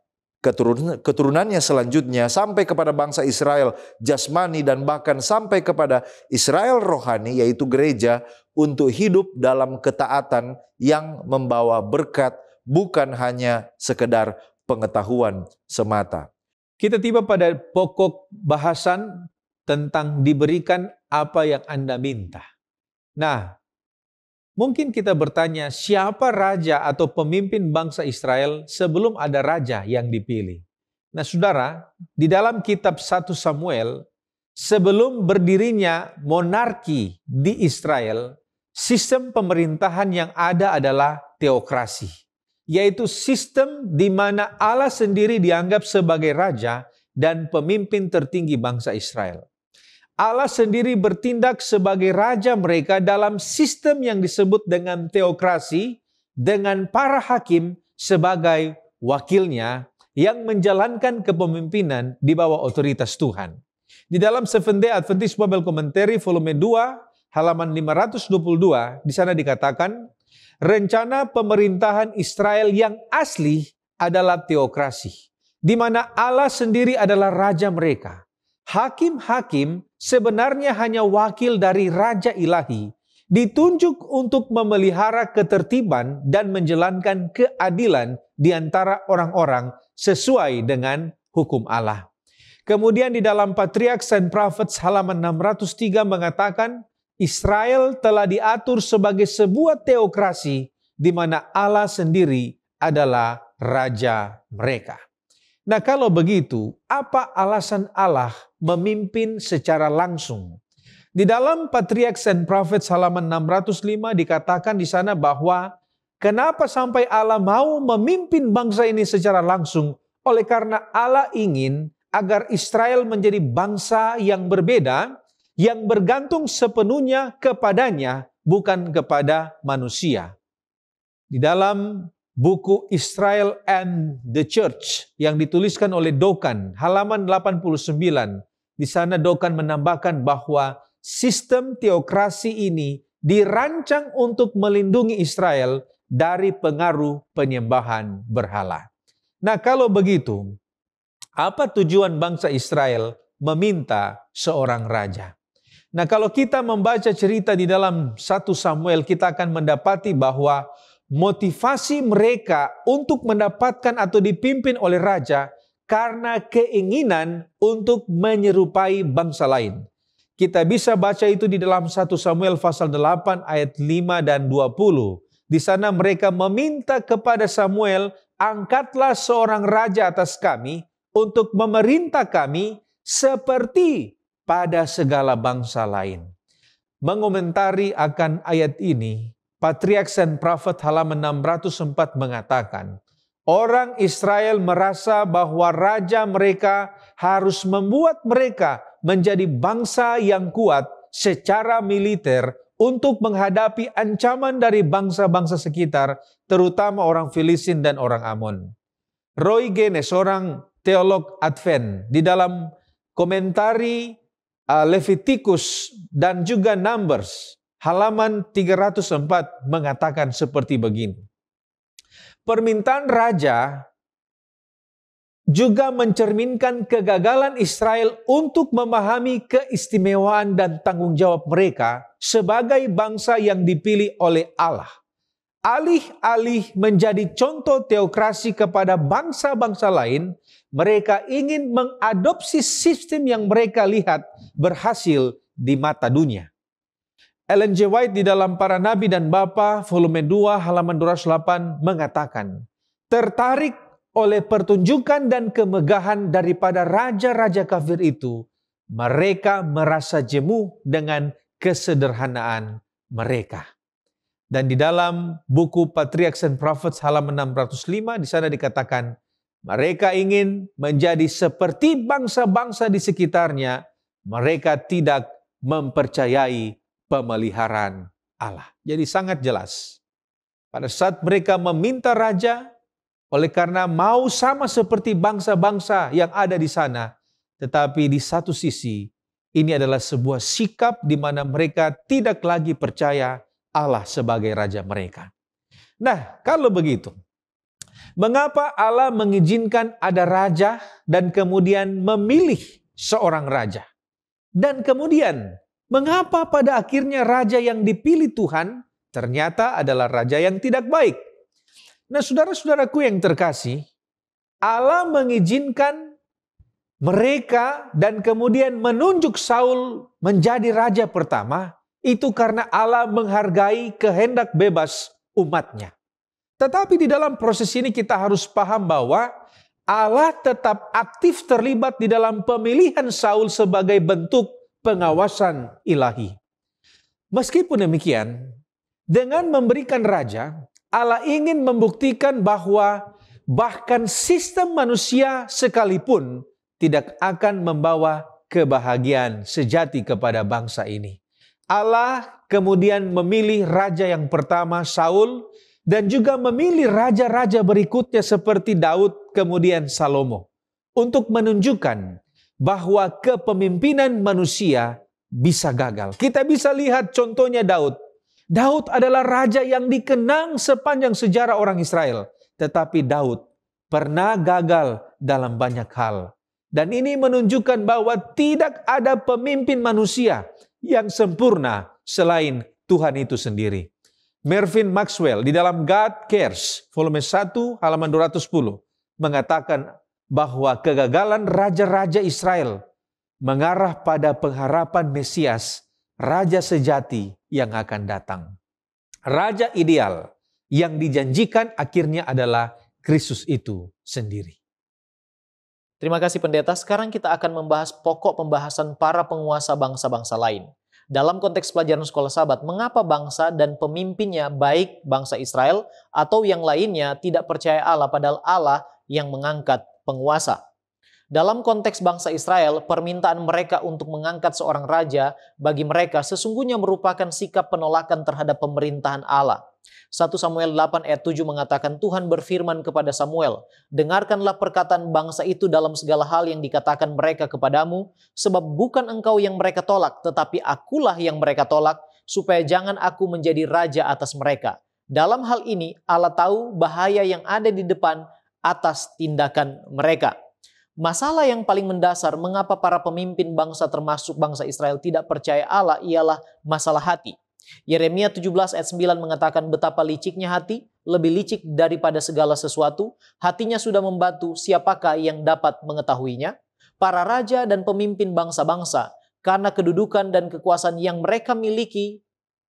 keturunannya selanjutnya, sampai kepada bangsa Israel jasmani, dan bahkan sampai kepada Israel rohani, yaitu gereja, untuk hidup dalam ketaatan yang membawa berkat, bukan hanya sekedar pengetahuan semata. Kita tiba pada pokok bahasan tentang diberikan apa yang Anda minta. Nah, mungkin kita bertanya, siapa raja atau pemimpin bangsa Israel sebelum ada raja yang dipilih? Nah, saudara, di dalam kitab 1 Samuel, sebelum berdirinya monarki di Israel, sistem pemerintahan yang ada adalah teokrasi, yaitu sistem di mana Allah sendiri dianggap sebagai raja dan pemimpin tertinggi bangsa Israel. Allah sendiri bertindak sebagai raja mereka dalam sistem yang disebut dengan teokrasi, dengan para hakim sebagai wakilnya yang menjalankan kepemimpinan di bawah otoritas Tuhan. Di dalam Seventh Day Adventist Bible Commentary volume 2 halaman 522, di sana dikatakan, rencana pemerintahan Israel yang asli adalah teokrasi, di mana Allah sendiri adalah raja mereka. Hakim-hakim sebenarnya hanya wakil dari Raja Ilahi, ditunjuk untuk memelihara ketertiban dan menjalankan keadilan di antara orang-orang sesuai dengan hukum Allah. Kemudian di dalam Patriarchs and Prophets halaman 603 mengatakan, Israel telah diatur sebagai sebuah teokrasi di mana Allah sendiri adalah raja mereka. Nah, kalau begitu, apa alasan Allah memimpin secara langsung? Di dalam Patriarchs and Prophets halaman 605 dikatakan di sana bahwa kenapa sampai Allah mau memimpin bangsa ini secara langsung? Oleh karena Allah ingin agar Israel menjadi bangsa yang berbeda, yang bergantung sepenuhnya kepadanya, bukan kepada manusia. Di dalam buku Israel and the Church yang dituliskan oleh Dokan, halaman 89, di sana Dokan menambahkan bahwa sistem teokrasi ini dirancang untuk melindungi Israel dari pengaruh penyembahan berhala. Nah, kalau begitu, apa tujuan bangsa Israel meminta seorang raja? Nah, kalau kita membaca cerita di dalam 1 Samuel, kita akan mendapati bahwa motivasi mereka untuk mendapatkan atau dipimpin oleh raja karena keinginan untuk menyerupai bangsa lain. Kita bisa baca itu di dalam 1 Samuel pasal 8 ayat 5 dan 20. Di sana mereka meminta kepada Samuel, angkatlah seorang raja atas kami untuk memerintah kami seperti pada segala bangsa lain. Mengomentari akan ayat ini, Patriarchs and Prophet halaman 604 mengatakan, orang Israel merasa bahwa raja mereka harus membuat mereka menjadi bangsa yang kuat secara militer untuk menghadapi ancaman dari bangsa-bangsa sekitar, terutama orang Filistin dan orang Amon. Roy Gene, seorang teolog Advent, di dalam komentari Leviticus dan juga Numbers, halaman 304 mengatakan seperti begini. Permintaan raja juga mencerminkan kegagalan Israel untuk memahami keistimewaan dan tanggung jawab mereka sebagai bangsa yang dipilih oleh Allah. Alih-alih menjadi contoh teokrasi kepada bangsa-bangsa lain, mereka ingin mengadopsi sistem yang mereka lihat berhasil di mata dunia. Ellen G. White di dalam Para Nabi dan Bapa volume 2 halaman 208 mengatakan, tertarik oleh pertunjukan dan kemegahan daripada raja-raja kafir itu, mereka merasa jemu dengan kesederhanaan mereka. Dan di dalam buku Patriarchs and Prophets halaman 605 di sana dikatakan, mereka ingin menjadi seperti bangsa-bangsa di sekitarnya, mereka tidak mempercayai pemeliharaan Allah. Jadi sangat jelas, pada saat mereka meminta raja, oleh karena mau sama seperti bangsa-bangsa yang ada di sana, tetapi di satu sisi Ini adalah sebuah sikap di mana mereka tidak lagi percaya Allah sebagai Raja mereka. Nah, kalau begitu, mengapa Allah mengizinkan ada raja dan kemudian memilih seorang raja? Dan kemudian, mengapa pada akhirnya raja yang dipilih Tuhan ternyata adalah raja yang tidak baik? Nah, saudara-saudaraku yang terkasih, Allah mengizinkan mereka dan kemudian menunjuk Saul menjadi raja pertama, itu karena Allah menghargai kehendak bebas umatnya. Tetapi di dalam proses ini kita harus paham bahwa Allah tetap aktif terlibat di dalam pemilihan Saul sebagai bentuk pengawasan ilahi. Meskipun demikian, dengan memberikan raja, Allah ingin membuktikan bahwa bahkan sistem manusia sekalipun tidak akan membawa kebahagiaan sejati kepada bangsa ini. Allah kemudian memilih raja yang pertama, Saul, dan juga memilih raja-raja berikutnya seperti Daud, kemudian Salomo, untuk menunjukkan bahwa kepemimpinan manusia bisa gagal. Kita bisa lihat contohnya Daud. Daud adalah raja yang dikenang sepanjang sejarah orang Israel. Tetapi Daud pernah gagal dalam banyak hal. Dan ini menunjukkan bahwa tidak ada pemimpin manusia yang sempurna selain Tuhan itu sendiri. Mervyn Maxwell di dalam God Cares, volume 1, halaman 210, mengatakan bahwa kegagalan raja-raja Israel mengarah pada pengharapan Mesias, raja sejati yang akan datang. Raja ideal yang dijanjikan akhirnya adalah Kristus itu sendiri. Terima kasih pendeta. Sekarang kita akan membahas pokok pembahasan para penguasa bangsa-bangsa lain. Dalam konteks pelajaran sekolah sahabat, mengapa bangsa dan pemimpinnya baik bangsa Israel atau yang lainnya tidak percaya Allah padahal Allah yang mengangkat penguasa. Dalam konteks bangsa Israel, permintaan mereka untuk mengangkat seorang raja bagi mereka sesungguhnya merupakan sikap penolakan terhadap pemerintahan Allah. 1 Samuel 8 ayat 7 mengatakan Tuhan berfirman kepada Samuel, dengarkanlah perkataan bangsa itu dalam segala hal yang dikatakan mereka kepadamu, sebab bukan engkau yang mereka tolak, tetapi akulah yang mereka tolak, supaya jangan aku menjadi raja atas mereka. Dalam hal ini Allah tahu bahaya yang ada di depan atas tindakan mereka. Masalah yang paling mendasar mengapa para pemimpin bangsa termasuk bangsa Israel tidak percaya Allah ialah masalah hati. Yeremia 17 ayat 9 mengatakan betapa liciknya hati, lebih licik daripada segala sesuatu. Hatinya sudah membatu, siapakah yang dapat mengetahuinya? Para raja dan pemimpin bangsa-bangsa, karena kedudukan dan kekuasaan yang mereka miliki,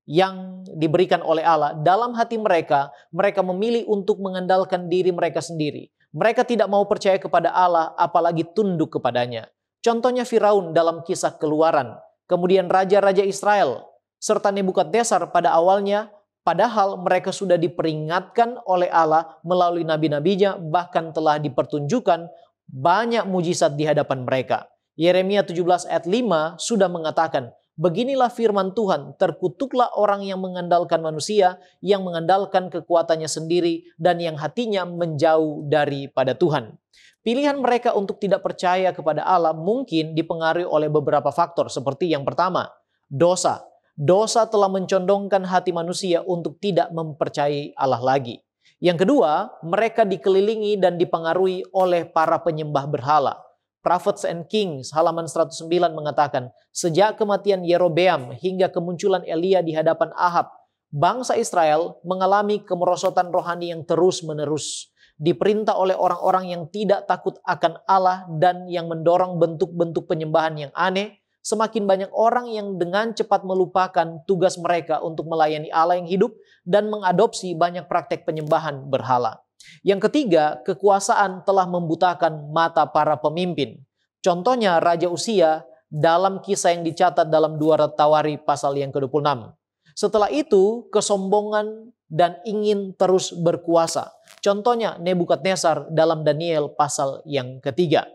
yang diberikan oleh Allah, dalam hati mereka, mereka memilih untuk mengandalkan diri mereka sendiri. Mereka tidak mau percaya kepada Allah, apalagi tunduk kepadanya. Contohnya Firaun dalam kisah Keluaran, kemudian raja-raja Israel, serta Nebukadnezar pada awalnya, padahal mereka sudah diperingatkan oleh Allah melalui nabi-nabinya, bahkan telah dipertunjukkan banyak mujizat di hadapan mereka. Yeremia 17 ayat 5 sudah mengatakan, beginilah firman Tuhan, terkutuklah orang yang mengandalkan manusia, yang mengandalkan kekuatannya sendiri, dan yang hatinya menjauh daripada Tuhan. Pilihan mereka untuk tidak percaya kepada Allah mungkin dipengaruhi oleh beberapa faktor, seperti yang pertama, dosa. Dosa telah mencondongkan hati manusia untuk tidak mempercayai Allah lagi. Yang kedua, mereka dikelilingi dan dipengaruhi oleh para penyembah berhala. Prophets and Kings halaman 109 mengatakan, sejak kematian Yerobeam hingga kemunculan Elia di hadapan Ahab, bangsa Israel mengalami kemerosotan rohani yang terus-menerus. Diperintah oleh orang-orang yang tidak takut akan Allah dan yang mendorong bentuk-bentuk penyembahan yang aneh, semakin banyak orang yang dengan cepat melupakan tugas mereka untuk melayani Allah yang hidup dan mengadopsi banyak praktek penyembahan berhala. Yang ketiga, kekuasaan telah membutakan mata para pemimpin. Contohnya Raja Usia dalam kisah yang dicatat dalam 2 Tawari pasal yang ke-26. Setelah itu, kesombongan dan ingin terus berkuasa. Contohnya Nebukadnezar dalam Daniel pasal yang ketiga.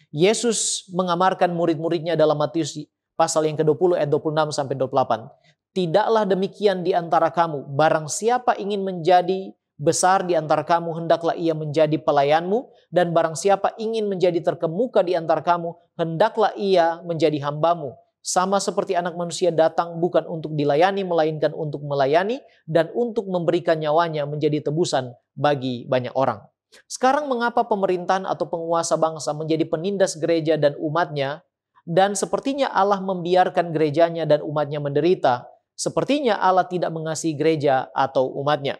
Yesus mengamarkan murid-muridnya dalam Matius pasal yang ke-20 ayat 26 sampai 28. Tidaklah demikian di antara kamu, barang siapa ingin menjadi besar di antara kamu, hendaklah ia menjadi pelayanmu, dan barang siapa ingin menjadi terkemuka di antara kamu, hendaklah ia menjadi hambamu. Sama seperti anak manusia datang bukan untuk dilayani, melainkan untuk melayani dan untuk memberikan nyawanya menjadi tebusan bagi banyak orang. Sekarang mengapa pemerintahan atau penguasa bangsa menjadi penindas gereja dan umatnya, dan sepertinya Allah membiarkan gerejanya dan umatnya menderita, sepertinya Allah tidak mengasihi gereja atau umatnya.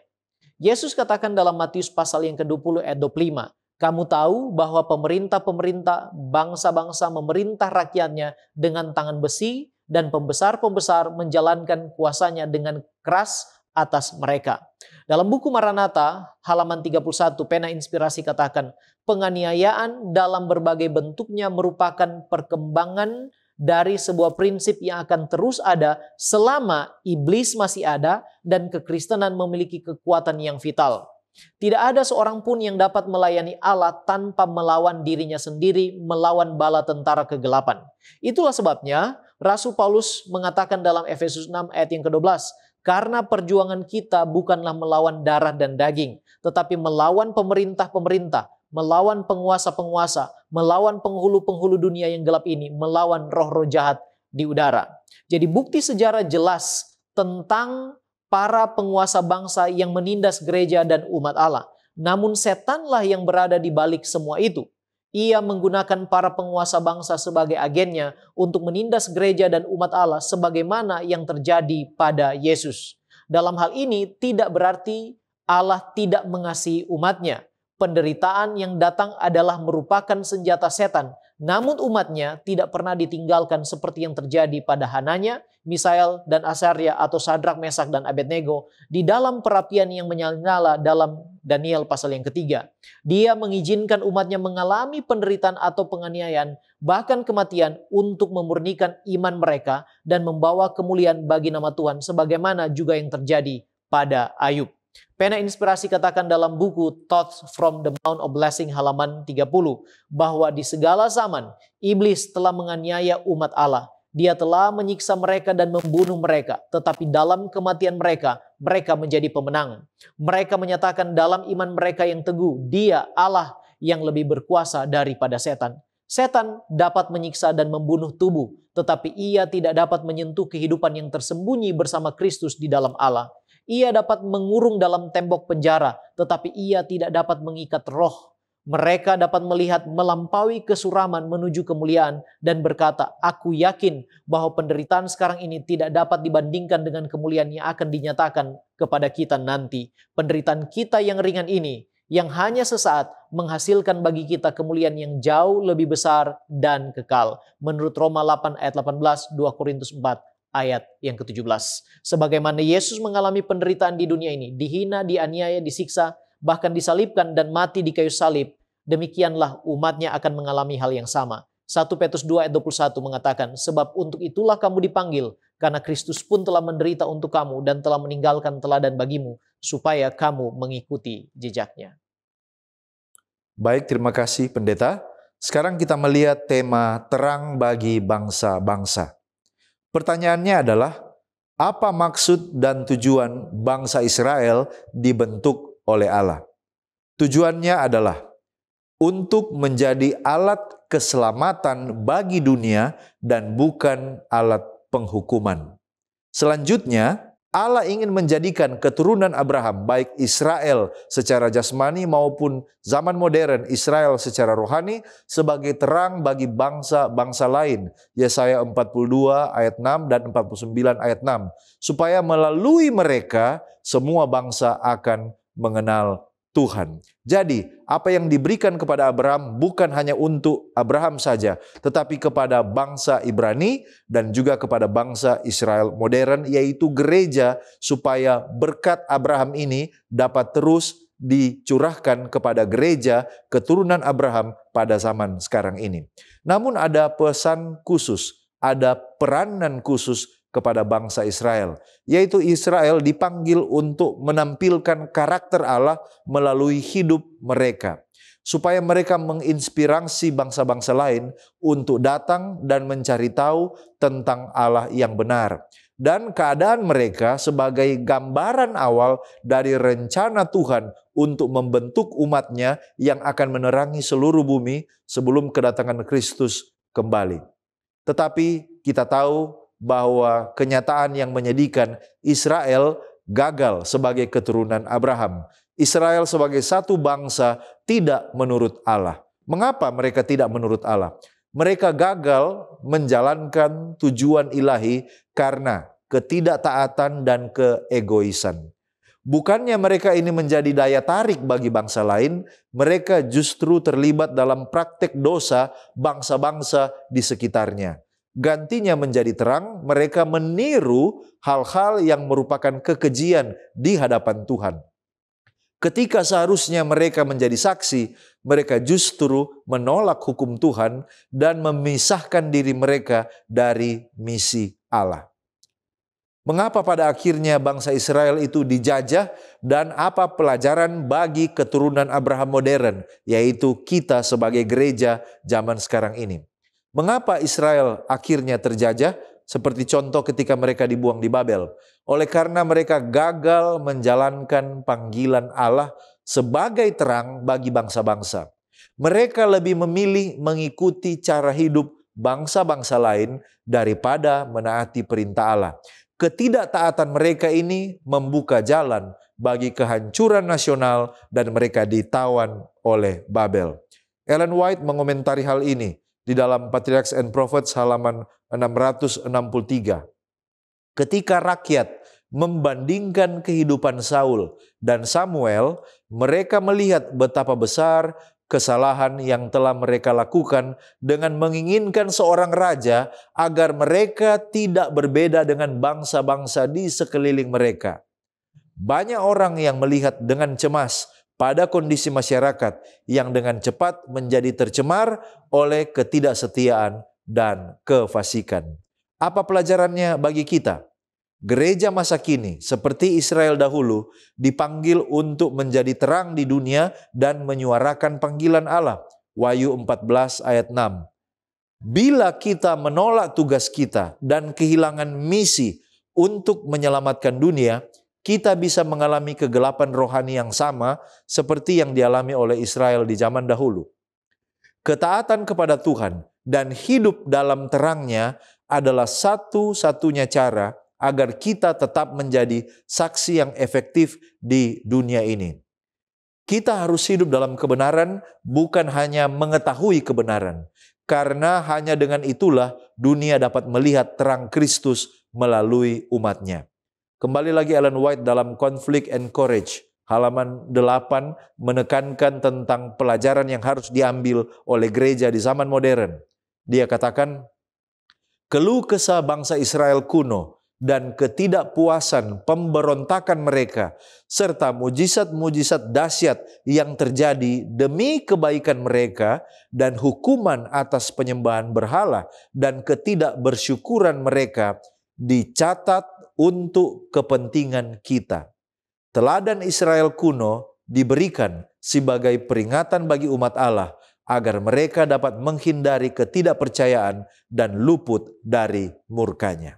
Yesus katakan dalam Matius pasal yang ke-20 ayat 25, kamu tahu bahwa pemerintah-pemerintah bangsa-bangsa memerintah rakyatnya dengan tangan besi dan pembesar-pembesar menjalankan kuasanya dengan keras atas mereka. Dalam buku Maranatha, halaman 31, pena inspirasi katakan, penganiayaan dalam berbagai bentuknya merupakan perkembangan dari sebuah prinsip yang akan terus ada selama iblis masih ada dan kekristenan memiliki kekuatan yang vital. Tidak ada seorang pun yang dapat melayani Allah tanpa melawan dirinya sendiri, melawan bala tentara kegelapan. Itulah sebabnya Rasul Paulus mengatakan dalam Efesus 6 ayat yang ke-12, karena perjuangan kita bukanlah melawan darah dan daging, tetapi melawan pemerintah-pemerintah, melawan penguasa-penguasa, melawan penghulu-penghulu dunia yang gelap ini, melawan roh-roh jahat di udara. Jadi bukti sejarah jelas tentang para penguasa bangsa yang menindas gereja dan umat Allah. Namun setanlah yang berada di balik semua itu. Ia menggunakan para penguasa bangsa sebagai agennya untuk menindas gereja dan umat Allah sebagaimana yang terjadi pada Yesus. Dalam hal ini tidak berarti Allah tidak mengasihi umatnya. Penderitaan yang datang adalah merupakan senjata setan, namun umatnya tidak pernah ditinggalkan seperti yang terjadi pada Hananya, Misael, dan Azaria atau Sadrak, Mesak, dan Abednego di dalam perapian yang menyala dalam Daniel pasal yang ketiga. Dia mengizinkan umatnya mengalami penderitaan atau penganiayaan, bahkan kematian untuk memurnikan iman mereka dan membawa kemuliaan bagi nama Tuhan sebagaimana juga yang terjadi pada Ayub. Pena inspirasi katakan dalam buku Thoughts from the Mount of Blessing halaman 30 bahwa di segala zaman iblis telah menganiaya umat Allah. Dia telah menyiksa mereka dan membunuh mereka, tetapi dalam kematian mereka, mereka menjadi pemenang. Mereka menyatakan dalam iman mereka yang teguh, Dia Allah yang lebih berkuasa daripada setan. Setan dapat menyiksa dan membunuh tubuh, tetapi ia tidak dapat menyentuh kehidupan yang tersembunyi bersama Kristus di dalam Allah. Ia dapat mengurung dalam tembok penjara, tetapi ia tidak dapat mengikat roh. Mereka dapat melihat melampaui kesuraman menuju kemuliaan dan berkata, aku yakin bahwa penderitaan sekarang ini tidak dapat dibandingkan dengan kemuliaan yang akan dinyatakan kepada kita nanti. Penderitaan kita yang ringan ini, yang hanya sesaat, menghasilkan bagi kita kemuliaan yang jauh lebih besar dan kekal. Menurut Roma 8 ayat 18, 2 Korintus 4. Ayat yang ke-17. Sebagaimana Yesus mengalami penderitaan di dunia ini, dihina, dianiaya, disiksa, bahkan disalibkan dan mati di kayu salib, demikianlah umatnya akan mengalami hal yang sama. 1 Petrus 2 ayat 21 mengatakan, sebab untuk itulah kamu dipanggil, karena Kristus pun telah menderita untuk kamu dan telah meninggalkan teladan bagimu, supaya kamu mengikuti jejaknya. Baik, terima kasih pendeta. Sekarang kita melihat tema terang bagi bangsa-bangsa. Pertanyaannya adalah, apa maksud dan tujuan bangsa Israel dibentuk oleh Allah? Tujuannya adalah untuk menjadi alat keselamatan bagi dunia dan bukan alat penghukuman. Selanjutnya, Allah ingin menjadikan keturunan Abraham, baik Israel secara jasmani maupun zaman modern Israel secara rohani, sebagai terang bagi bangsa-bangsa lain. Yesaya 42 ayat 6 dan 49 ayat 6. Supaya melalui mereka semua bangsa akan mengenal Tuhan. Jadi, apa yang diberikan kepada Abraham bukan hanya untuk Abraham saja, tetapi kepada bangsa Ibrani dan juga kepada bangsa Israel modern, yaitu gereja, supaya berkat Abraham ini dapat terus dicurahkan kepada gereja keturunan Abraham pada zaman sekarang ini. Namun ada pesan khusus, ada peranan khusus kepada bangsa Israel, yaitu Israel dipanggil untuk menampilkan karakter Allah melalui hidup mereka, supaya mereka menginspirasi bangsa-bangsa lain untuk datang dan mencari tahu tentang Allah yang benar. Dan keadaan mereka sebagai gambaran awal dari rencana Tuhan untuk membentuk umatnya yang akan menerangi seluruh bumi sebelum kedatangan Kristus kembali. Tetapi kita tahu bahwa kenyataan yang menyedihkan, Israel gagal sebagai keturunan Abraham. Israel sebagai satu bangsa tidak menurut Allah. Mengapa mereka tidak menurut Allah? Mereka gagal menjalankan tujuan ilahi karena ketidaktaatan dan keegoisan. Bukannya mereka ini menjadi daya tarik bagi bangsa lain, mereka justru terlibat dalam praktek dosa bangsa-bangsa di sekitarnya. Gantinya menjadi terang, mereka meniru hal-hal yang merupakan kekejian di hadapan Tuhan. Ketika seharusnya mereka menjadi saksi, mereka justru menolak hukum Tuhan dan memisahkan diri mereka dari misi Allah. Mengapa pada akhirnya bangsa Israel itu dijajah dan apa pelajaran bagi keturunan Abraham modern, yaitu kita sebagai gereja zaman sekarang ini? Mengapa Israel akhirnya terjajah? Seperti contoh ketika mereka dibuang di Babel. Oleh karena mereka gagal menjalankan panggilan Allah sebagai terang bagi bangsa-bangsa. Mereka lebih memilih mengikuti cara hidup bangsa-bangsa lain daripada menaati perintah Allah. Ketidaktaatan mereka ini membuka jalan bagi kehancuran nasional dan mereka ditawan oleh Babel. Ellen White mengomentari hal ini di dalam Patriarchs and Prophets halaman 663. Ketika rakyat membandingkan kehidupan Saul dan Samuel, mereka melihat betapa besar kesalahan yang telah mereka lakukan dengan menginginkan seorang raja agar mereka tidak berbeda dengan bangsa-bangsa di sekeliling mereka. Banyak orang yang melihat dengan cemas pada kondisi masyarakat yang dengan cepat menjadi tercemar oleh ketidaksetiaan dan kefasikan. Apa pelajarannya bagi kita? Gereja masa kini, seperti Israel dahulu, dipanggil untuk menjadi terang di dunia dan menyuarakan panggilan Allah. Wahyu 14 ayat 6. Bila kita menolak tugas kita dan kehilangan misi untuk menyelamatkan dunia, kita bisa mengalami kegelapan rohani yang sama seperti yang dialami oleh Israel di zaman dahulu. Ketaatan kepada Tuhan dan hidup dalam terangnya adalah satu-satunya cara agar kita tetap menjadi saksi yang efektif di dunia ini. Kita harus hidup dalam kebenaran, bukan hanya mengetahui kebenaran. Karena hanya dengan itulah dunia dapat melihat terang Kristus melalui umatnya. Kembali lagi Ellen White dalam Conflict and Courage, halaman 8 menekankan tentang pelajaran yang harus diambil oleh gereja di zaman modern. Dia katakan, keluh kesah bangsa Israel kuno dan ketidakpuasan pemberontakan mereka, serta mujizat-mujizat dahsyat yang terjadi demi kebaikan mereka dan hukuman atas penyembahan berhala dan ketidakbersyukuran mereka dicatat untuk kepentingan kita. Teladan Israel kuno diberikan sebagai peringatan bagi umat Allah agar mereka dapat menghindari ketidakpercayaan dan luput dari murkanya.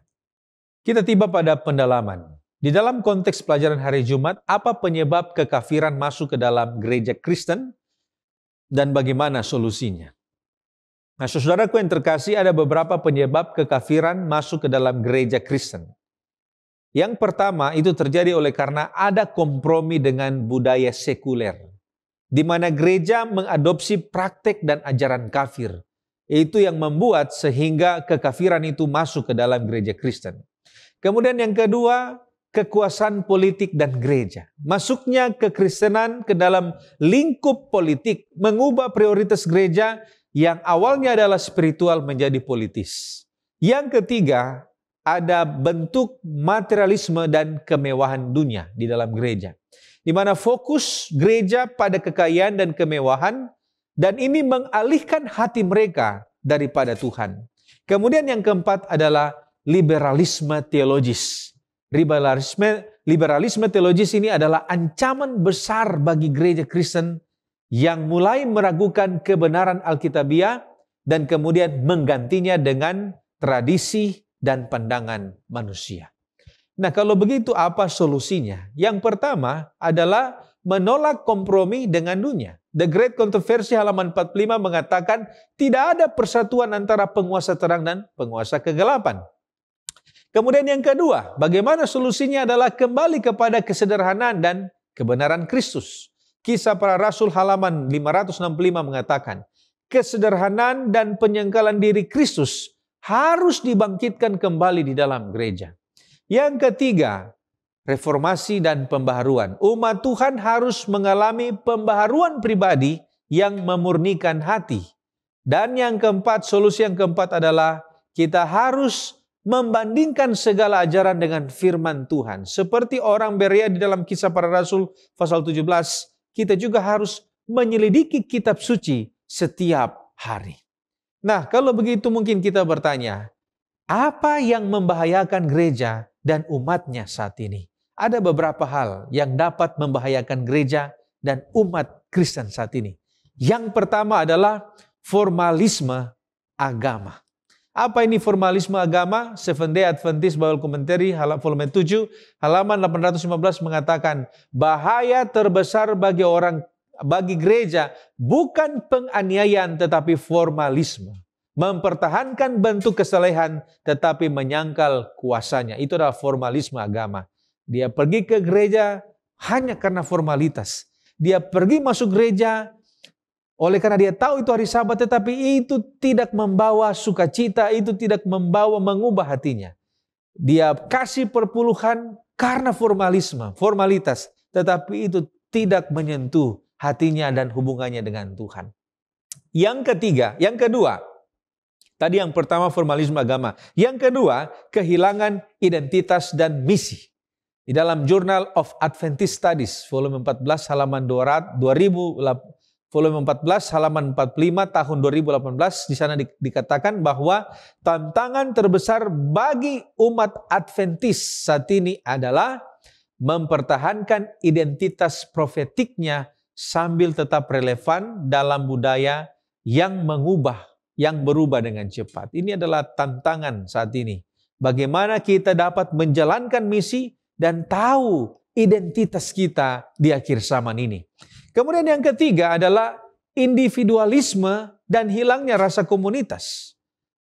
Kita tiba pada pendalaman. Di dalam konteks pelajaran hari Jumat, apa penyebab kekafiran masuk ke dalam gereja Kristen dan bagaimana solusinya? Nah, saudaraku yang terkasih, ada beberapa penyebab kekafiran masuk ke dalam gereja Kristen. Yang pertama itu terjadi oleh karena ada kompromi dengan budaya sekuler, di mana gereja mengadopsi praktek dan ajaran kafir. Itu yang membuat sehingga kekafiran itu masuk ke dalam gereja Kristen. Kemudian yang kedua, kekuasaan politik dan gereja. Masuknya kekristenan ke dalam lingkup politik mengubah prioritas gereja yang awalnya adalah spiritual menjadi politis. Yang ketiga, ada bentuk materialisme dan kemewahan dunia di dalam gereja, di mana fokus gereja pada kekayaan dan kemewahan, dan ini mengalihkan hati mereka daripada Tuhan. Kemudian yang keempat adalah liberalisme teologis. Liberalisme teologis ini adalah ancaman besar bagi gereja Kristen yang mulai meragukan kebenaran Alkitabiah dan kemudian menggantinya dengan tradisi dan pandangan manusia. Nah, kalau begitu apa solusinya? Yang pertama adalah menolak kompromi dengan dunia. The Great Controversy halaman 45 mengatakan tidak ada persatuan antara penguasa terang dan penguasa kegelapan. Kemudian yang kedua, bagaimana solusinya adalah kembali kepada kesederhanaan dan kebenaran Kristus. Kisah Para Rasul halaman 565 mengatakan, kesederhanaan dan penyangkalan diri Kristus harus dibangkitkan kembali di dalam gereja. Yang ketiga, reformasi dan pembaharuan. Umat Tuhan harus mengalami pembaharuan pribadi yang memurnikan hati. Dan yang keempat, solusi yang keempat adalah kita harus membandingkan segala ajaran dengan firman Tuhan. Seperti orang Berea di dalam Kisah Para Rasul pasal 17, kita juga harus menyelidiki kitab suci setiap hari. Nah, kalau begitu mungkin kita bertanya, apa yang membahayakan gereja dan umatnya saat ini? Ada beberapa hal yang dapat membahayakan gereja dan umat Kristen saat ini. Yang pertama adalah formalisme agama. Apa ini formalisme agama? Seventh-day Adventist Bible Commentary volume 7 halaman 815 mengatakan, bahaya terbesar bagi gereja bukan penganiayaan tetapi formalisme. Mempertahankan bentuk kesalehan tetapi menyangkal kuasanya. Itu adalah formalisme agama. Dia pergi ke gereja hanya karena formalitas. Dia pergi masuk gereja oleh karena dia tahu itu hari Sabat, tetapi itu tidak membawa sukacita, itu tidak mengubah hatinya. Dia kasih perpuluhan karena formalitas, tetapi itu tidak menyentuh hatinya dan hubungannya dengan Tuhan. Yang kedua, tadi yang pertama formalisme agama. Yang kedua, kehilangan identitas dan misi. Di dalam Journal of Adventist Studies, volume 14 halaman 2000, volume 14 halaman 45 tahun 2018, di sana dikatakan bahwa tantangan terbesar bagi umat Adventis saat ini adalah mempertahankan identitas profetiknya sambil tetap relevan dalam budaya yang berubah dengan cepat. Ini adalah tantangan saat ini. Bagaimana kita dapat menjalankan misi dan tahu identitas kita di akhir zaman ini. Kemudian yang ketiga adalah individualisme dan hilangnya rasa komunitas.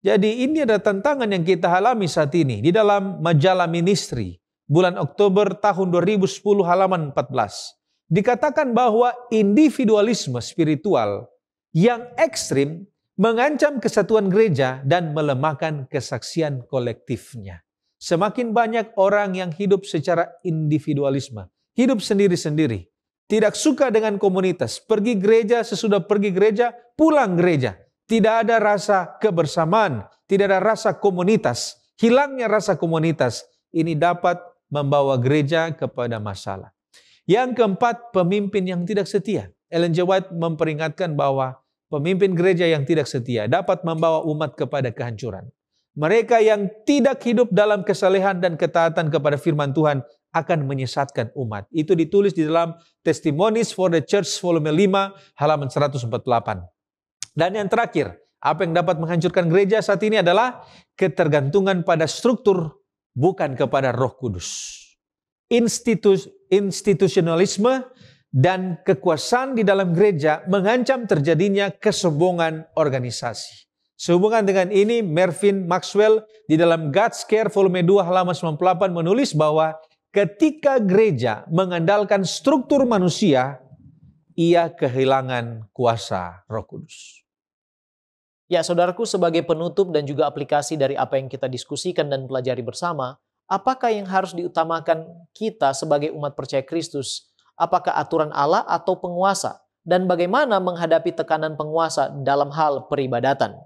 Jadi ini adalah tantangan yang kita alami saat ini. Di dalam majalah Ministry, bulan Oktober tahun 2010 halaman 14. Dikatakan bahwa individualisme spiritual yang ekstrim mengancam kesatuan gereja dan melemahkan kesaksian kolektifnya. Semakin banyak orang yang hidup secara individualisme, hidup sendiri-sendiri. Tidak suka dengan komunitas, pergi gereja, sesudah pergi gereja, pulang gereja. Tidak ada rasa kebersamaan, tidak ada rasa komunitas. Hilangnya rasa komunitas, ini dapat membawa gereja kepada masalah. Yang keempat, pemimpin yang tidak setia. Ellen G. White memperingatkan bahwa pemimpin gereja yang tidak setia dapat membawa umat kepada kehancuran. Mereka yang tidak hidup dalam kesalehan dan ketaatan kepada firman Tuhan akan menyesatkan umat. Itu ditulis di dalam Testimonies for the Church volume 5 halaman 148. Dan yang terakhir, apa yang dapat menghancurkan gereja saat ini adalah ketergantungan pada struktur bukan kepada Roh Kudus. Institusionalisme dan kekuasaan di dalam gereja mengancam terjadinya kesombongan organisasi. Sehubungan dengan ini, Mervyn Maxwell di dalam God's Care volume 2 halaman 98 menulis bahwa ketika gereja mengandalkan struktur manusia, ia kehilangan kuasa Roh Kudus. Ya, saudaraku, sebagai penutup dan juga aplikasi dari apa yang kita diskusikan dan pelajari bersama, apakah yang harus diutamakan kita sebagai umat percaya Kristus? Apakah aturan Allah atau penguasa? Dan bagaimana menghadapi tekanan penguasa dalam hal peribadatan?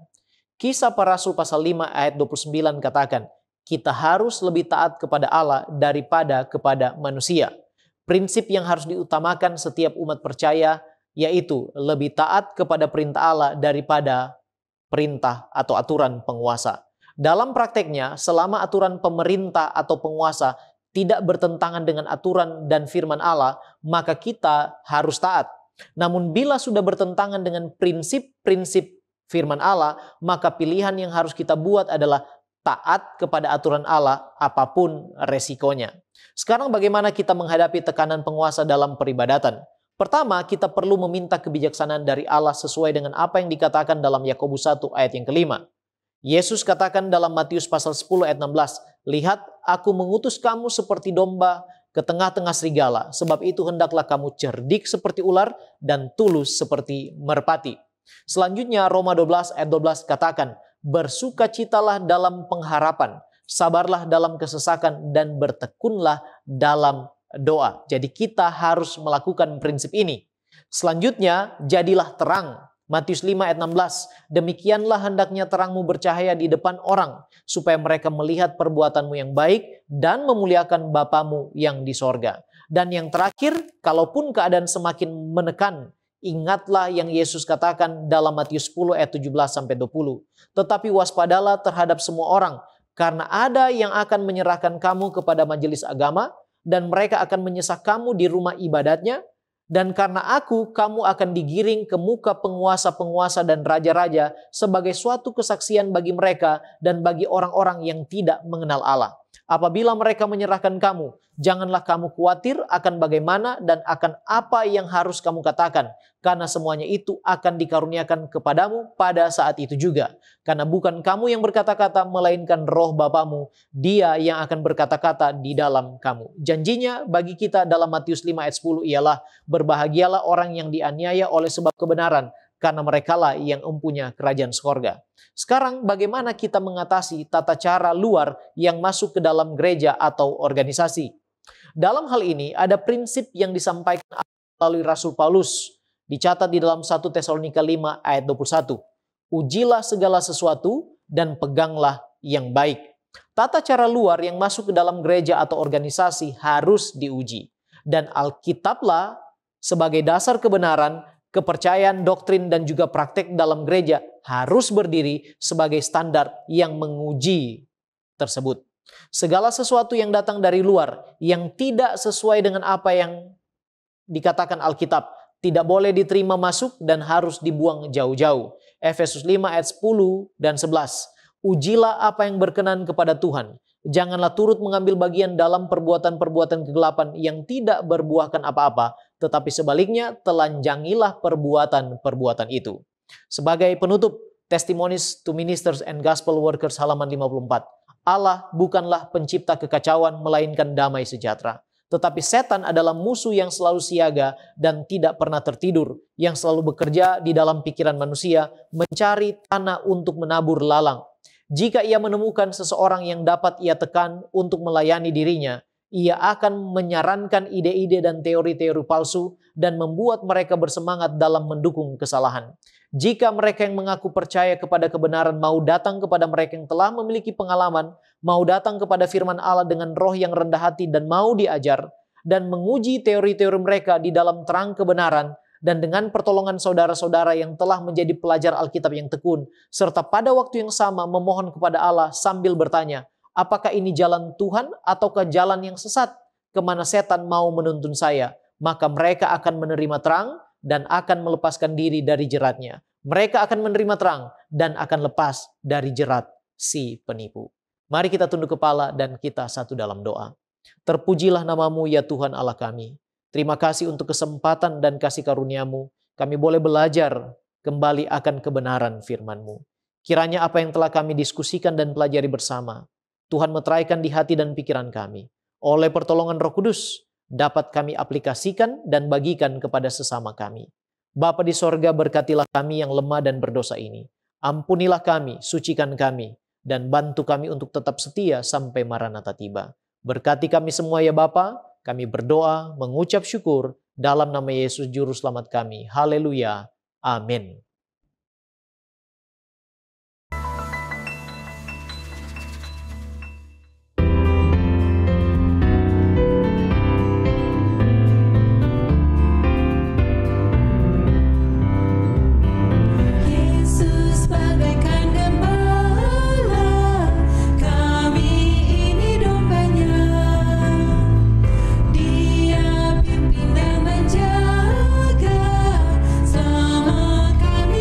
Kisah Para Rasul pasal 5 ayat 29 katakan, kita harus lebih taat kepada Allah daripada kepada manusia. Prinsip yang harus diutamakan setiap umat percaya yaitu lebih taat kepada perintah Allah daripada perintah atau aturan penguasa. Dalam prakteknya, selama aturan pemerintah atau penguasa tidak bertentangan dengan aturan dan firman Allah, maka kita harus taat. Namun bila sudah bertentangan dengan prinsip-prinsip firman Allah, maka pilihan yang harus kita buat adalah taat kepada aturan Allah apapun resikonya. Sekarang bagaimana kita menghadapi tekanan penguasa dalam peribadatan? Pertama, kita perlu meminta kebijaksanaan dari Allah sesuai dengan apa yang dikatakan dalam Yakobus 1 ayat yang kelima. Yesus katakan dalam Matius pasal 10 ayat 16, "Lihat, aku mengutus kamu seperti domba ke tengah-tengah serigala, sebab itu hendaklah kamu cerdik seperti ular dan tulus seperti merpati." Selanjutnya Roma 12 ayat 12 katakan, "Bersukacitalah dalam pengharapan, sabarlah dalam kesesakan, dan bertekunlah dalam doa." Jadi kita harus melakukan prinsip ini. Selanjutnya, jadilah terang. Matius 5 ayat 16, "Demikianlah hendaknya terangmu bercahaya di depan orang, supaya mereka melihat perbuatanmu yang baik dan memuliakan Bapamu yang di sorga." Dan yang terakhir, kalaupun keadaan semakin menekan, ingatlah yang Yesus katakan dalam Matius 10 ayat 17-20. "Tetapi waspadalah terhadap semua orang, karena ada yang akan menyerahkan kamu kepada majelis agama, dan mereka akan menyesak kamu di rumah ibadatnya. Dan karena aku, kamu akan digiring ke muka penguasa-penguasa dan raja-raja sebagai suatu kesaksian bagi mereka dan bagi orang-orang yang tidak mengenal Allah. Apabila mereka menyerahkan kamu, janganlah kamu khawatir akan bagaimana dan akan apa yang harus kamu katakan, karena semuanya itu akan dikaruniakan kepadamu pada saat itu juga. Karena bukan kamu yang berkata-kata, melainkan Roh Bapamu, Dia yang akan berkata-kata di dalam kamu." Janjinya bagi kita dalam Matius 5 ayat 10 ialah, "Berbahagialah orang yang dianiaya oleh sebab kebenaran, karena merekalah yang mempunyai kerajaan sorga." Sekarang bagaimana kita mengatasi tata cara luar yang masuk ke dalam gereja atau organisasi? Dalam hal ini ada prinsip yang disampaikan melalui Rasul Paulus. Dicatat di dalam 1 Tesalonika 5 ayat 21. "Ujilah segala sesuatu dan peganglah yang baik." Tata cara luar yang masuk ke dalam gereja atau organisasi harus diuji. Dan Alkitablah sebagai dasar kebenaran, kepercayaan, doktrin, dan juga praktek dalam gereja harus berdiri sebagai standar yang menguji tersebut. Segala sesuatu yang datang dari luar yang tidak sesuai dengan apa yang dikatakan Alkitab tidak boleh diterima masuk dan harus dibuang jauh-jauh. Efesus 5 ayat 10 dan 11. "Ujilah apa yang berkenan kepada Tuhan. Janganlah turut mengambil bagian dalam perbuatan-perbuatan kegelapan yang tidak berbuahkan apa-apa, tetapi sebaliknya telanjangilah perbuatan-perbuatan itu." Sebagai penutup, Testimonies to Ministers and Gospel Workers halaman 54. Allah bukanlah pencipta kekacauan, melainkan damai sejahtera. Tetapi setan adalah musuh yang selalu siaga dan tidak pernah tertidur, yang selalu bekerja di dalam pikiran manusia, mencari tanah untuk menabur lalang. Jika ia menemukan seseorang yang dapat ia tekan untuk melayani dirinya, ia akan menyarankan ide-ide dan teori-teori palsu dan membuat mereka bersemangat dalam mendukung kesalahan. Jika mereka yang mengaku percaya kepada kebenaran mau datang kepada mereka yang telah memiliki pengalaman, mau datang kepada firman Allah dengan roh yang rendah hati dan mau diajar, dan menguji teori-teori mereka di dalam terang kebenaran, dan dengan pertolongan saudara-saudara yang telah menjadi pelajar Alkitab yang tekun, serta pada waktu yang sama memohon kepada Allah sambil bertanya, "Apakah ini jalan Tuhan ataukah jalan yang sesat? Kemana setan mau menuntun saya?" Maka mereka akan menerima terang dan akan melepaskan diri dari jeratnya. Mereka akan menerima terang dan akan lepas dari jerat si penipu. Mari kita tunduk kepala dan kita satu dalam doa. Terpujilah namamu ya Tuhan Allah kami. Terima kasih untuk kesempatan dan kasih karunia-Mu. Kami boleh belajar kembali akan kebenaran firman-Mu. Kiranya apa yang telah kami diskusikan dan pelajari bersama, Tuhan meteraikan di hati dan pikiran kami. Oleh pertolongan Roh Kudus, dapat kami aplikasikan dan bagikan kepada sesama kami. Bapa di sorga, berkatilah kami yang lemah dan berdosa ini. Ampunilah kami, sucikan kami, dan bantu kami untuk tetap setia sampai Maranatha tiba. Berkati kami semua ya Bapa, kami berdoa, mengucap syukur, dalam nama Yesus Juru Selamat kami. Haleluya. Amin. Dia pimpin dan menjaga selama kami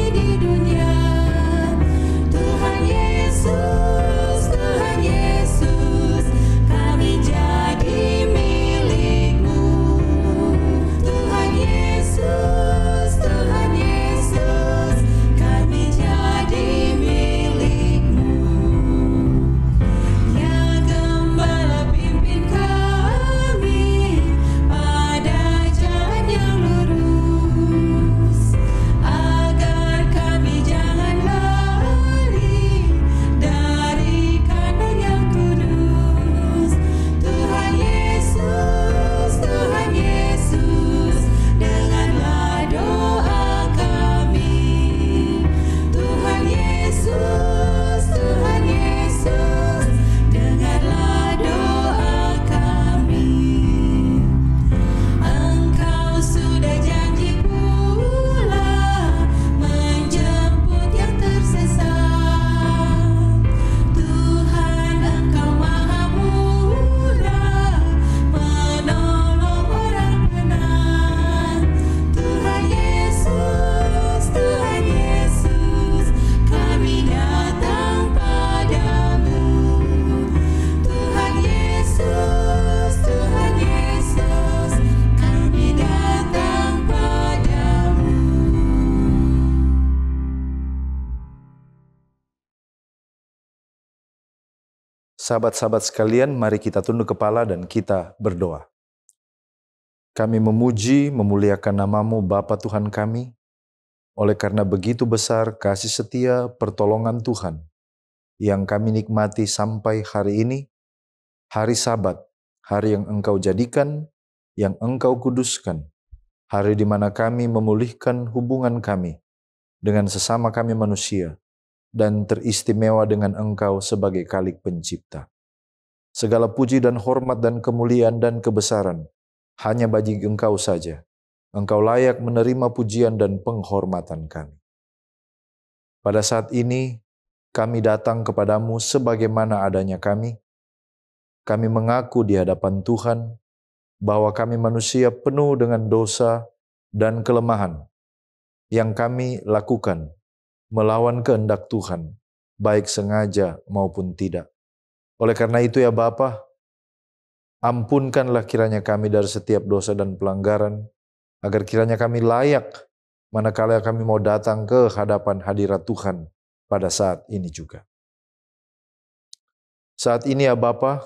Sahabat-sahabat sekalian, mari kita tunduk kepala dan kita berdoa. Kami memuji, memuliakan nama-Mu Bapa Tuhan kami, oleh karena begitu besar kasih setia pertolongan Tuhan yang kami nikmati sampai hari ini, hari Sabat, hari yang Engkau jadikan, yang Engkau kuduskan, hari di mana kami memulihkan hubungan kami dengan sesama kami manusia, dan teristimewa dengan Engkau sebagai Khalik Pencipta. Segala puji dan hormat dan kemuliaan dan kebesaran hanya bagi Engkau saja. Engkau layak menerima pujian dan penghormatan kami. Pada saat ini, kami datang kepadamu sebagaimana adanya kami. Kami mengaku di hadapan Tuhan bahwa kami manusia penuh dengan dosa dan kelemahan yang kami lakukan melawan kehendak Tuhan, baik sengaja maupun tidak. Oleh karena itu ya Bapa, ampunkanlah kiranya kami dari setiap dosa dan pelanggaran, agar kiranya kami layak manakala kami mau datang ke hadapan hadirat Tuhan pada saat ini juga. Saat ini ya Bapa,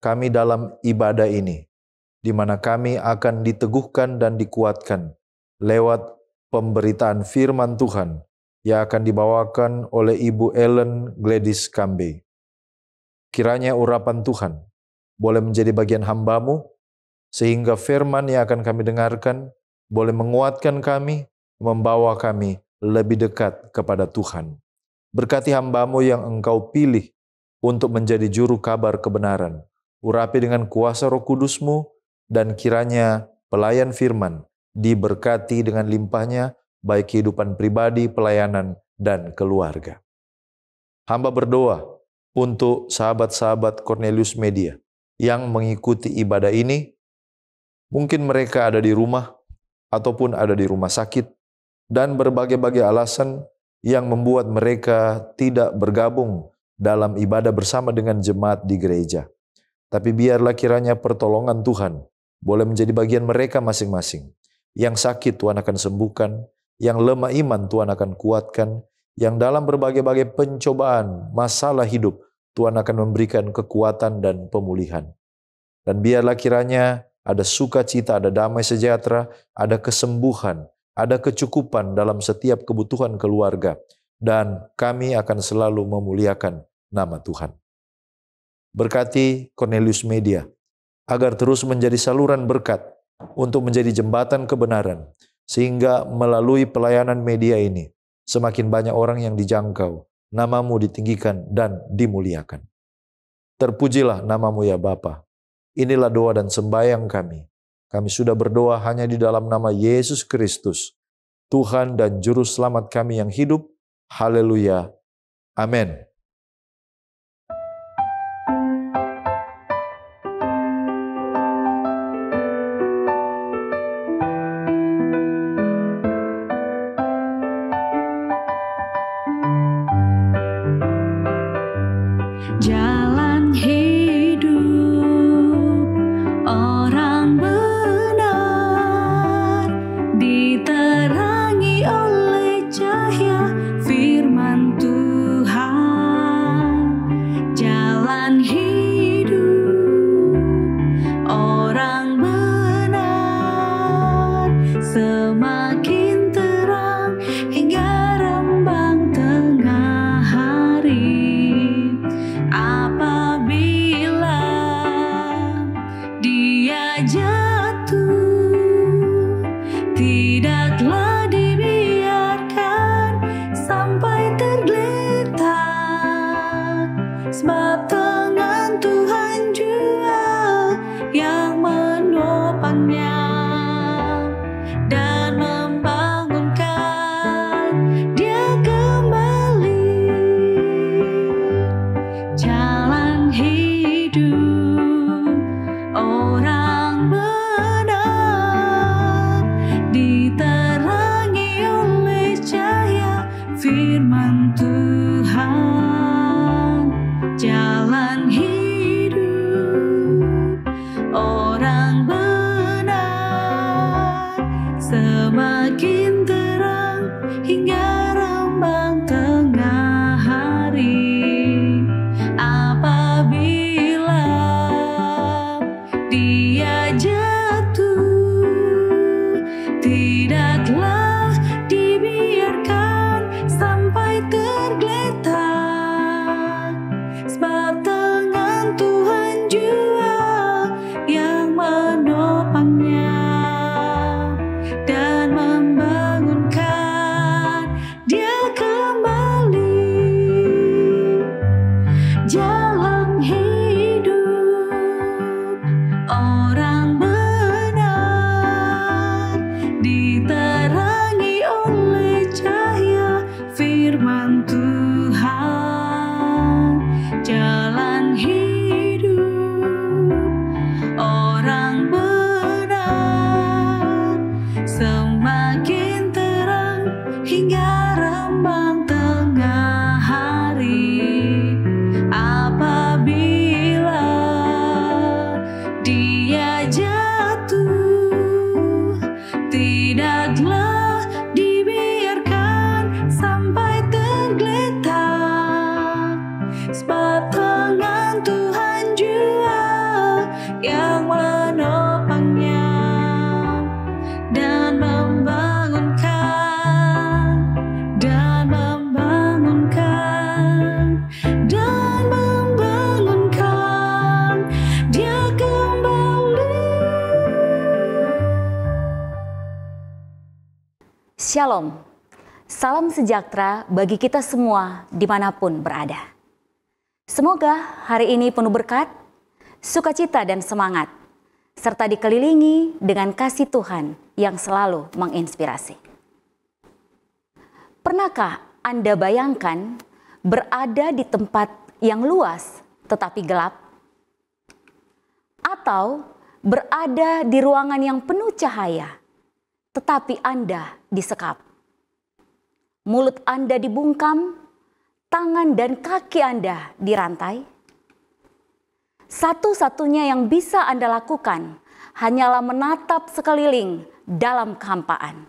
kami dalam ibadah ini, di mana kami akan diteguhkan dan dikuatkan lewat pemberitaan firman Tuhan yang akan dibawakan oleh Ibu Ellen Gladys Kambe. Kiranya urapan Tuhan boleh menjadi bagian hamba-Mu, sehingga firman yang akan kami dengarkan boleh menguatkan kami, membawa kami lebih dekat kepada Tuhan. Berkati hamba-Mu yang Engkau pilih untuk menjadi juru kabar kebenaran. Urapi dengan kuasa Roh Kudus-Mu, dan kiranya pelayan firman diberkati dengan limpahnya, baik kehidupan pribadi, pelayanan, dan keluarga. Hamba berdoa untuk sahabat-sahabat Cornelius Media yang mengikuti ibadah ini. Mungkin mereka ada di rumah ataupun ada di rumah sakit, dan berbagai-bagai alasan yang membuat mereka tidak bergabung dalam ibadah bersama dengan jemaat di gereja. Tapi biarlah kiranya pertolongan Tuhan boleh menjadi bagian mereka masing-masing. Yang sakit Tuhan akan sembuhkan, yang lemah iman Tuhan akan kuatkan, yang dalam berbagai-bagai pencobaan, masalah hidup, Tuhan akan memberikan kekuatan dan pemulihan. Dan biarlah kiranya ada sukacita, ada damai sejahtera, ada kesembuhan, ada kecukupan dalam setiap kebutuhan keluarga. Dan kami akan selalu memuliakan nama Tuhan. Berkati Cornelius Media, agar terus menjadi saluran berkat untuk menjadi jembatan kebenaran, sehingga melalui pelayanan media ini, semakin banyak orang yang dijangkau, nama-Mu ditinggikan dan dimuliakan. Terpujilah nama-Mu ya Bapa. Inilah doa dan sembahyang kami. Kami sudah berdoa hanya di dalam nama Yesus Kristus, Tuhan dan Juru Selamat kami yang hidup. Haleluya. Amin. Jalan hidup orang benar diterangi oleh cahaya firman Tuhan. Shalom, salam sejahtera bagi kita semua dimanapun berada. Semoga hari ini penuh berkat, sukacita dan semangat, serta dikelilingi dengan kasih Tuhan yang selalu menginspirasi. Pernahkah Anda bayangkan berada di tempat yang luas tetapi gelap? Atau berada di ruangan yang penuh cahaya tetapi Anda disekap? Mulut Anda dibungkam, tangan dan kaki Anda dirantai. Satu-satunya yang bisa Anda lakukan hanyalah menatap sekeliling dalam kehampaan.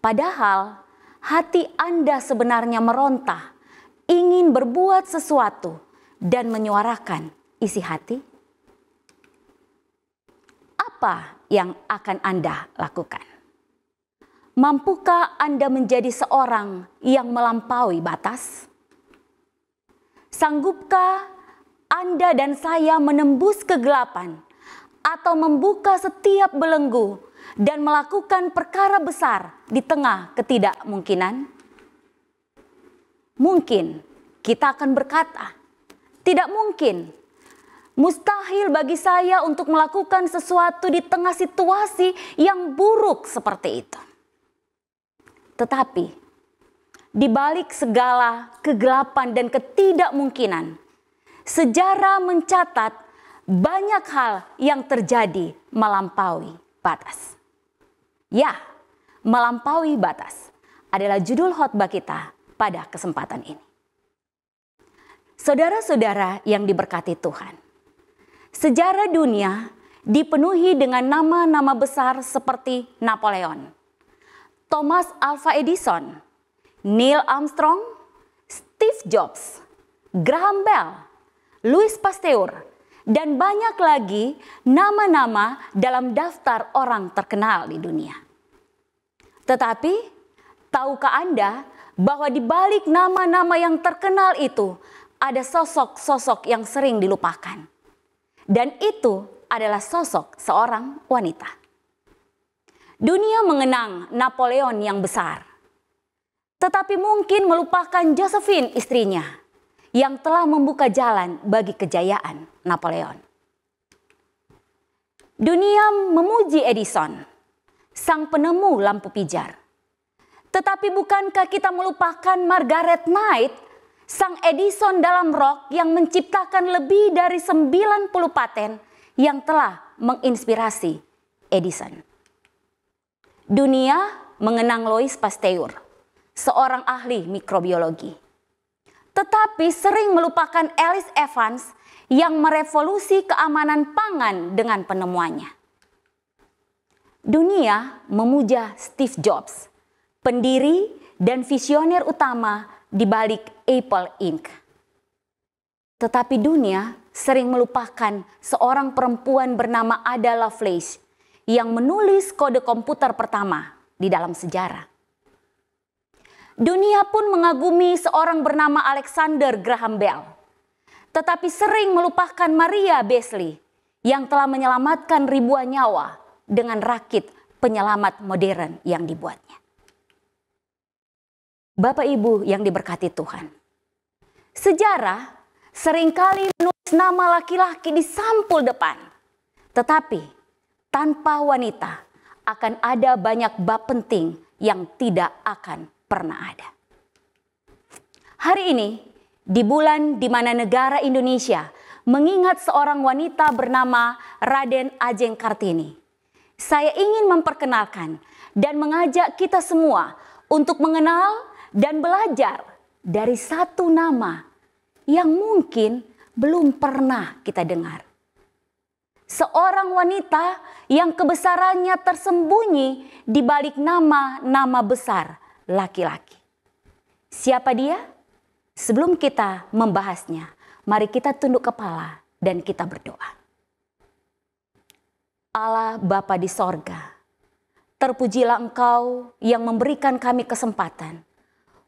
Padahal hati Anda sebenarnya meronta, ingin berbuat sesuatu dan menyuarakan isi hati. Apa yang akan Anda lakukan? Mampukah Anda menjadi seorang yang melampaui batas? Sanggupkah Anda dan saya menembus kegelapan atau membuka setiap belenggu dan melakukan perkara besar di tengah ketidakmungkinan? Mungkin kita akan berkata, tidak mungkin, mustahil bagi saya untuk melakukan sesuatu di tengah situasi yang buruk seperti itu. Tetapi, di balik segala kegelapan dan ketidakmungkinan, sejarah mencatat banyak hal yang terjadi melampaui batas. Ya, melampaui batas adalah judul khotbah kita pada kesempatan ini. Saudara-saudara yang diberkati Tuhan, sejarah dunia dipenuhi dengan nama-nama besar seperti Napoleon, Thomas Alva Edison, Neil Armstrong, Steve Jobs, Graham Bell, Louis Pasteur, dan banyak lagi nama-nama dalam daftar orang terkenal di dunia. Tetapi, tahukah Anda bahwa di balik nama-nama yang terkenal itu ada sosok-sosok yang sering dilupakan? Dan itu adalah sosok seorang wanita. Dunia mengenang Napoleon yang besar, tetapi mungkin melupakan Josephine istrinya yang telah membuka jalan bagi kejayaan Napoleon. Dunia memuji Edison, sang penemu lampu pijar. Tetapi bukankah kita melupakan Margaret Knight, sang Edison dalam rock yang menciptakan lebih dari 90 paten yang telah menginspirasi Edison. Dunia mengenang Louis Pasteur, seorang ahli mikrobiologi. Tetapi sering melupakan Alice Evans yang merevolusi keamanan pangan dengan penemuannya. Dunia memuja Steve Jobs, pendiri dan visioner utama di balik Apple Inc. Tetapi dunia sering melupakan seorang perempuan bernama Ada Lovelace yang menulis kode komputer pertama di dalam sejarah. Dunia pun mengagumi seorang bernama Alexander Graham Bell, tetapi sering melupakan Maria Beasley yang telah menyelamatkan ribuan nyawa dengan rakit penyelamat modern yang dibuatnya. Bapak Ibu yang diberkati Tuhan, sejarah seringkali menulis nama laki-laki di sampul depan, tetapi tanpa wanita akan ada banyak bab penting yang tidak akan pernah ada. Hari ini, di bulan di mana negara Indonesia mengingat seorang wanita bernama Raden Ajeng Kartini, saya ingin memperkenalkan dan mengajak kita semua untuk mengenal dan belajar dari satu nama yang mungkin belum pernah kita dengar. Seorang wanita yang kebesarannya tersembunyi di balik nama-nama besar laki-laki. Siapa dia? Sebelum kita membahasnya, mari kita tunduk kepala dan kita berdoa. Allah Bapa di sorga, terpujilah Engkau yang memberikan kami kesempatan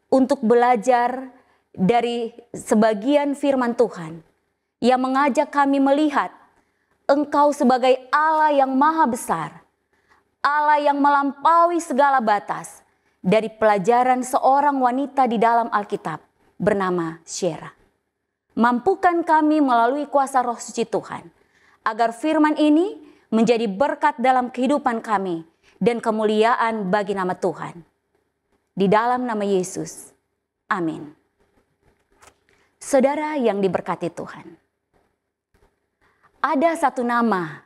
untuk belajar dari sebagian firman Tuhan yang mengajak kami melihat Engkau sebagai Allah yang maha besar, Allah yang melampaui segala batas, dari pelajaran seorang wanita di dalam Alkitab bernama Syera. Mampukan kami melalui kuasa Roh Suci Tuhan, agar firman ini menjadi berkat dalam kehidupan kami dan kemuliaan bagi nama Tuhan. Di dalam nama Yesus, amin. Saudara yang diberkati Tuhan, ada satu nama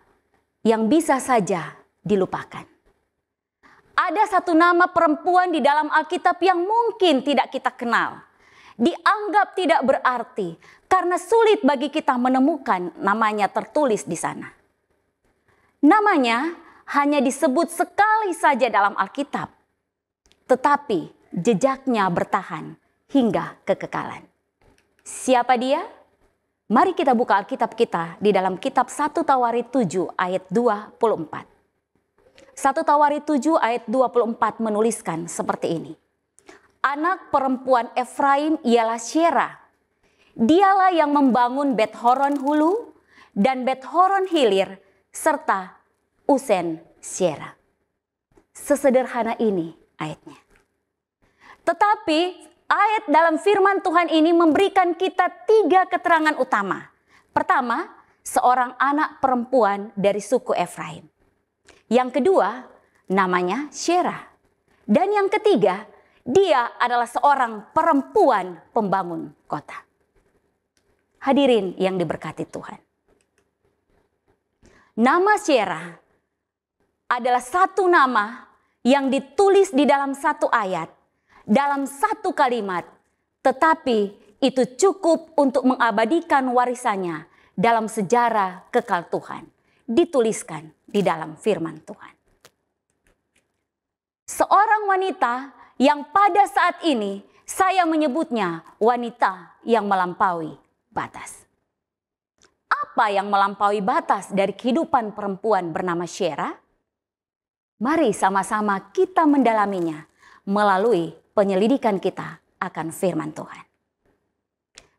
yang bisa saja dilupakan. Ada satu nama perempuan di dalam Alkitab yang mungkin tidak kita kenal. Dianggap tidak berarti karena sulit bagi kita menemukan namanya tertulis di sana. Namanya hanya disebut sekali saja dalam Alkitab, tetapi jejaknya bertahan hingga kekekalan. Siapa dia? Mari kita buka Alkitab kita di dalam kitab 1 Tawarid 7 ayat 24. 1 Tawarid 7 ayat 24 menuliskan seperti ini. Anak perempuan Efraim ialah Syera. Dialah yang membangun Bet Horon Hulu dan Bet Horon Hilir serta Usen Syera. Sesederhana ini ayatnya. Tetapi ayat dalam firman Tuhan ini memberikan kita 3 keterangan utama. Pertama, seorang anak perempuan dari suku Efraim. Yang kedua, namanya Syera. Dan yang ketiga, dia adalah seorang perempuan pembangun kota. Hadirin yang diberkati Tuhan. Nama Syera adalah satu nama yang ditulis di dalam satu ayat, dalam satu kalimat, tetapi itu cukup untuk mengabadikan warisannya dalam sejarah kekal Tuhan. Dituliskan di dalam firman Tuhan. Seorang wanita yang pada saat ini saya menyebutnya wanita yang melampaui batas. Apa yang melampaui batas dari kehidupan perempuan bernama Syera? Mari sama-sama kita mendalaminya melalui penyelidikan kita akan firman Tuhan.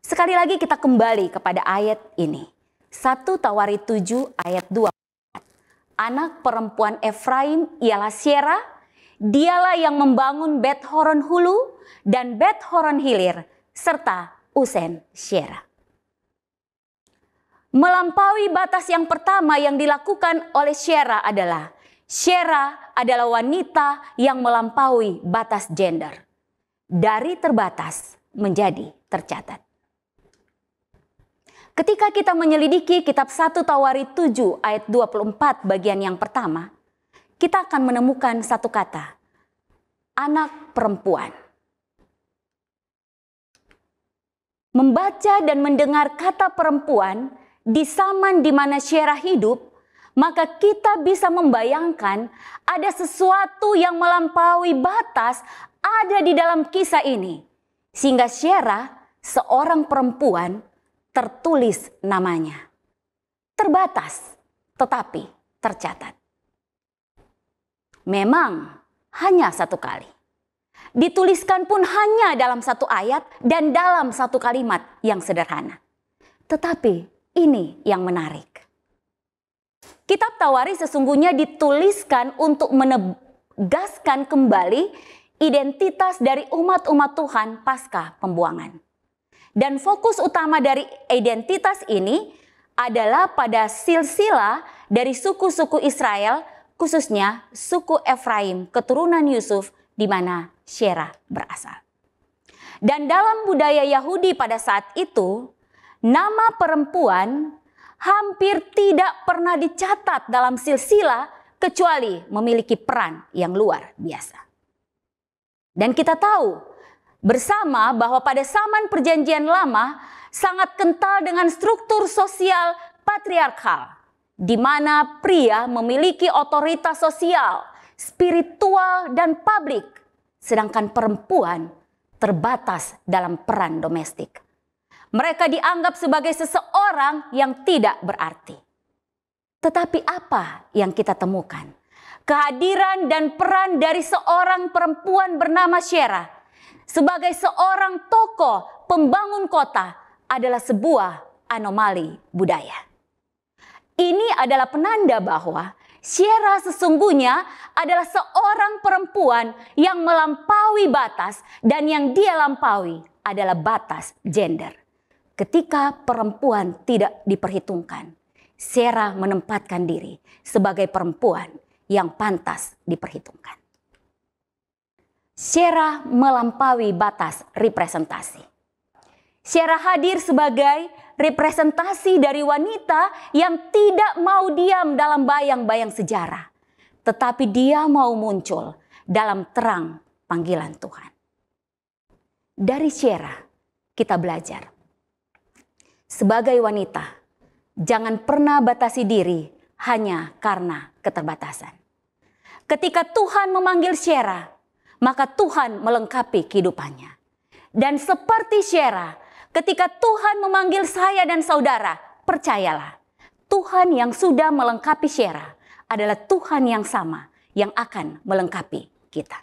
Sekali lagi kita kembali kepada ayat ini. 1 Tawarid 7 ayat 24. Anak perempuan Efraim ialah Syera. Dialah yang membangun Bet Horon Hulu dan Bet Horon Hilir serta Usen Syera. Melampaui batas yang pertama yang dilakukan oleh Syera adalah wanita yang melampaui batas gender. Dari terbatas menjadi tercatat. Ketika kita menyelidiki kitab 1 Tawarid 7 ayat 24 bagian yang pertama, kita akan menemukan satu kata, anak perempuan. Membaca dan mendengar kata perempuan di zaman di mana Syera hidup, maka kita bisa membayangkan ada sesuatu yang melampaui batas ada di dalam kisah ini. Sehingga Syera, seorang perempuan, tertulis namanya. Terbatas, tetapi tercatat. Memang hanya satu kali. Dituliskan pun hanya dalam satu ayat dan dalam satu kalimat yang sederhana. Tetapi ini yang menarik. Kitab Tawarid sesungguhnya dituliskan untuk menegaskan kembali identitas dari umat-umat Tuhan pasca pembuangan. Dan fokus utama dari identitas ini adalah pada silsilah dari suku-suku Israel, khususnya suku Efraim, keturunan Yusuf, di mana Syera berasal. Dan dalam budaya Yahudi pada saat itu, nama perempuan hampir tidak pernah dicatat dalam silsilah kecuali memiliki peran yang luar biasa. Dan kita tahu bersama bahwa pada zaman Perjanjian Lama sangat kental dengan struktur sosial patriarkal, di mana pria memiliki otoritas sosial, spiritual, dan publik, sedangkan perempuan terbatas dalam peran domestik. Mereka dianggap sebagai seseorang yang tidak berarti. Tetapi apa yang kita temukan? Kehadiran dan peran dari seorang perempuan bernama Syera sebagai seorang tokoh pembangun kota adalah sebuah anomali budaya. Ini adalah penanda bahwa Syera sesungguhnya adalah seorang perempuan yang melampaui batas, dan yang dia lampaui adalah batas gender. Ketika perempuan tidak diperhitungkan, Sarah menempatkan diri sebagai perempuan yang pantas diperhitungkan. Sarah melampaui batas representasi. Sarah hadir sebagai representasi dari wanita yang tidak mau diam dalam bayang-bayang sejarah, tetapi dia mau muncul dalam terang panggilan Tuhan. Dari Sarah kita belajar, sebagai wanita, jangan pernah batasi diri hanya karena keterbatasan. Ketika Tuhan memanggil Sarah, maka Tuhan melengkapi kehidupannya. Dan seperti Sarah, ketika Tuhan memanggil saya dan saudara, percayalah, Tuhan yang sudah melengkapi Sarah adalah Tuhan yang sama yang akan melengkapi kita.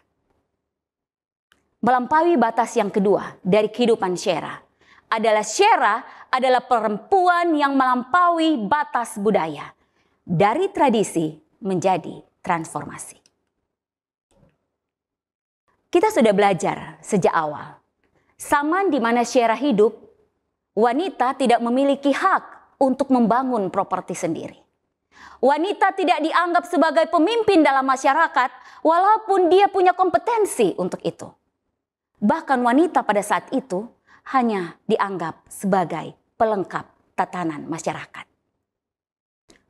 Melampaui batas yang kedua dari kehidupan Sarah adalah perempuan yang melampaui batas budaya, dari tradisi menjadi transformasi. Kita sudah belajar sejak awal, zaman di mana Sarah hidup, wanita tidak memiliki hak untuk membangun properti sendiri. Wanita tidak dianggap sebagai pemimpin dalam masyarakat walaupun dia punya kompetensi untuk itu. Bahkan wanita pada saat itu hanya dianggap sebagai pelengkap tatanan masyarakat.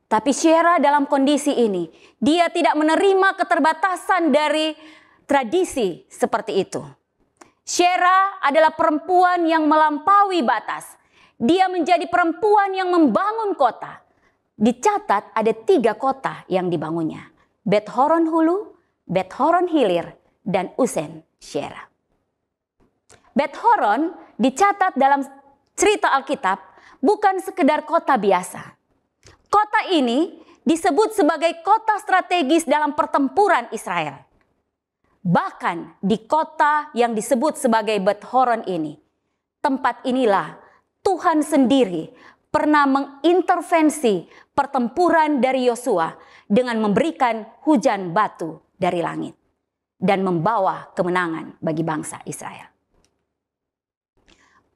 Tapi Sarah dalam kondisi ini, dia tidak menerima keterbatasan dari tradisi seperti itu. Sarah adalah perempuan yang melampaui batas. Dia menjadi perempuan yang membangun kota. Dicatat ada 3 kota yang dibangunnya. Bet Horon Hulu, Bet Horon Hilir, dan Usen Sarah. Bet Horon dicatat dalam cerita Alkitab bukan sekedar kota biasa. Kota ini disebut sebagai kota strategis dalam pertempuran Israel. Bahkan di kota yang disebut sebagai Bet Horon ini, tempat inilah Tuhan sendiri pernah mengintervensi pertempuran dari Yosua dengan memberikan hujan batu dari langit dan membawa kemenangan bagi bangsa Israel.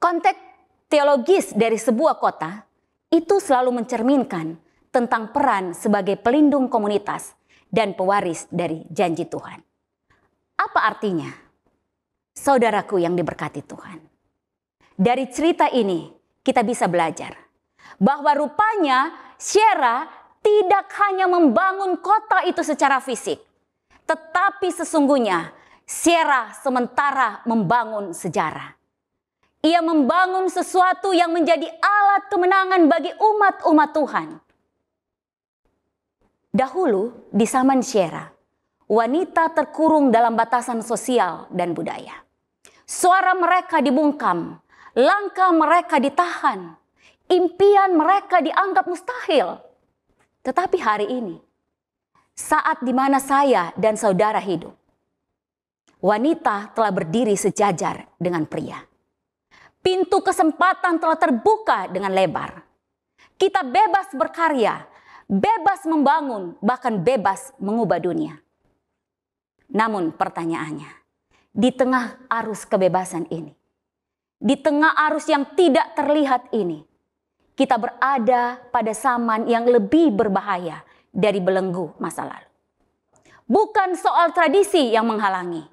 Konteks teologis dari sebuah kota itu selalu mencerminkan tentang peran sebagai pelindung komunitas dan pewaris dari janji Tuhan. Apa artinya? Saudaraku yang diberkati Tuhan. Dari cerita ini kita bisa belajar bahwa rupanya Sarah tidak hanya membangun kota itu secara fisik, tetapi sesungguhnya Sarah sementara membangun sejarah. Ia membangun sesuatu yang menjadi alat kemenangan bagi umat-umat Tuhan. Dahulu di zaman Sarah, wanita terkurung dalam batasan sosial dan budaya. Suara mereka dibungkam, langkah mereka ditahan, impian mereka dianggap mustahil. Tetapi hari ini, saat di mana saya dan saudara hidup, wanita telah berdiri sejajar dengan pria. Pintu kesempatan telah terbuka dengan lebar. Kita bebas berkarya, bebas membangun, bahkan bebas mengubah dunia. Namun pertanyaannya, di tengah arus kebebasan ini, di tengah arus yang tidak terlihat ini, kita berada pada zaman yang lebih berbahaya dari belenggu masa lalu. Bukan soal tradisi yang menghalangi,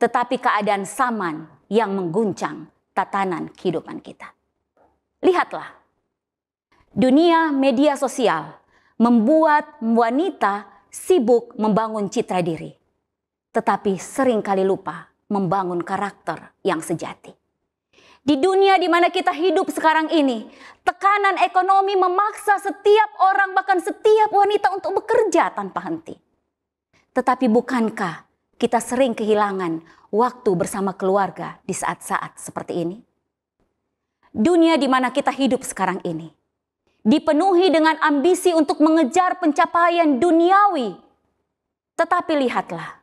tetapi keadaan zaman yang mengguncang tatanan kehidupan kita. Lihatlah, dunia media sosial membuat wanita sibuk membangun citra diri, tetapi seringkali lupa membangun karakter yang sejati. Di dunia di mana kita hidup sekarang ini, tekanan ekonomi memaksa setiap orang, bahkan setiap wanita untuk bekerja tanpa henti. Tetapi bukankah kita sering kehilangan waktu bersama keluarga di saat-saat seperti ini? Dunia di mana kita hidup sekarang ini dipenuhi dengan ambisi untuk mengejar pencapaian duniawi. Tetapi lihatlah,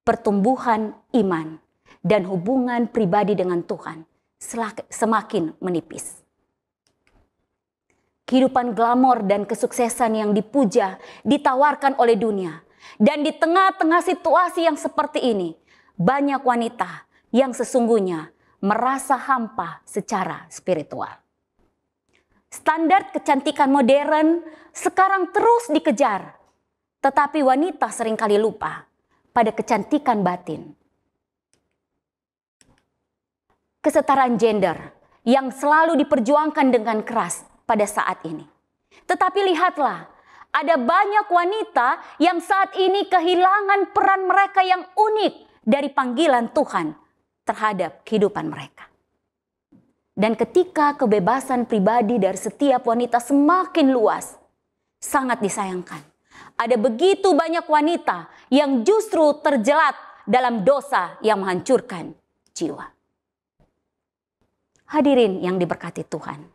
pertumbuhan iman dan hubungan pribadi dengan Tuhan semakin menipis. Kehidupan glamor dan kesuksesan yang dipuja, ditawarkan oleh dunia, Dan di tengah-tengah situasi yang seperti ini, banyak wanita yang sesungguhnya merasa hampa secara spiritual. Standar kecantikan modern sekarang terus dikejar, tetapi wanita seringkali lupa pada kecantikan batin. Kesetaraan gender yang selalu diperjuangkan dengan keras pada saat ini. Tetapi lihatlah, ada banyak wanita yang saat ini kehilangan peran mereka yang unik dari panggilan Tuhan terhadap kehidupan mereka. Dan ketika kebebasan pribadi dari setiap wanita semakin luas, sangat disayangkan. Ada begitu banyak wanita yang justru terjelat dalam dosa yang menghancurkan jiwa. Hadirin yang diberkati Tuhan,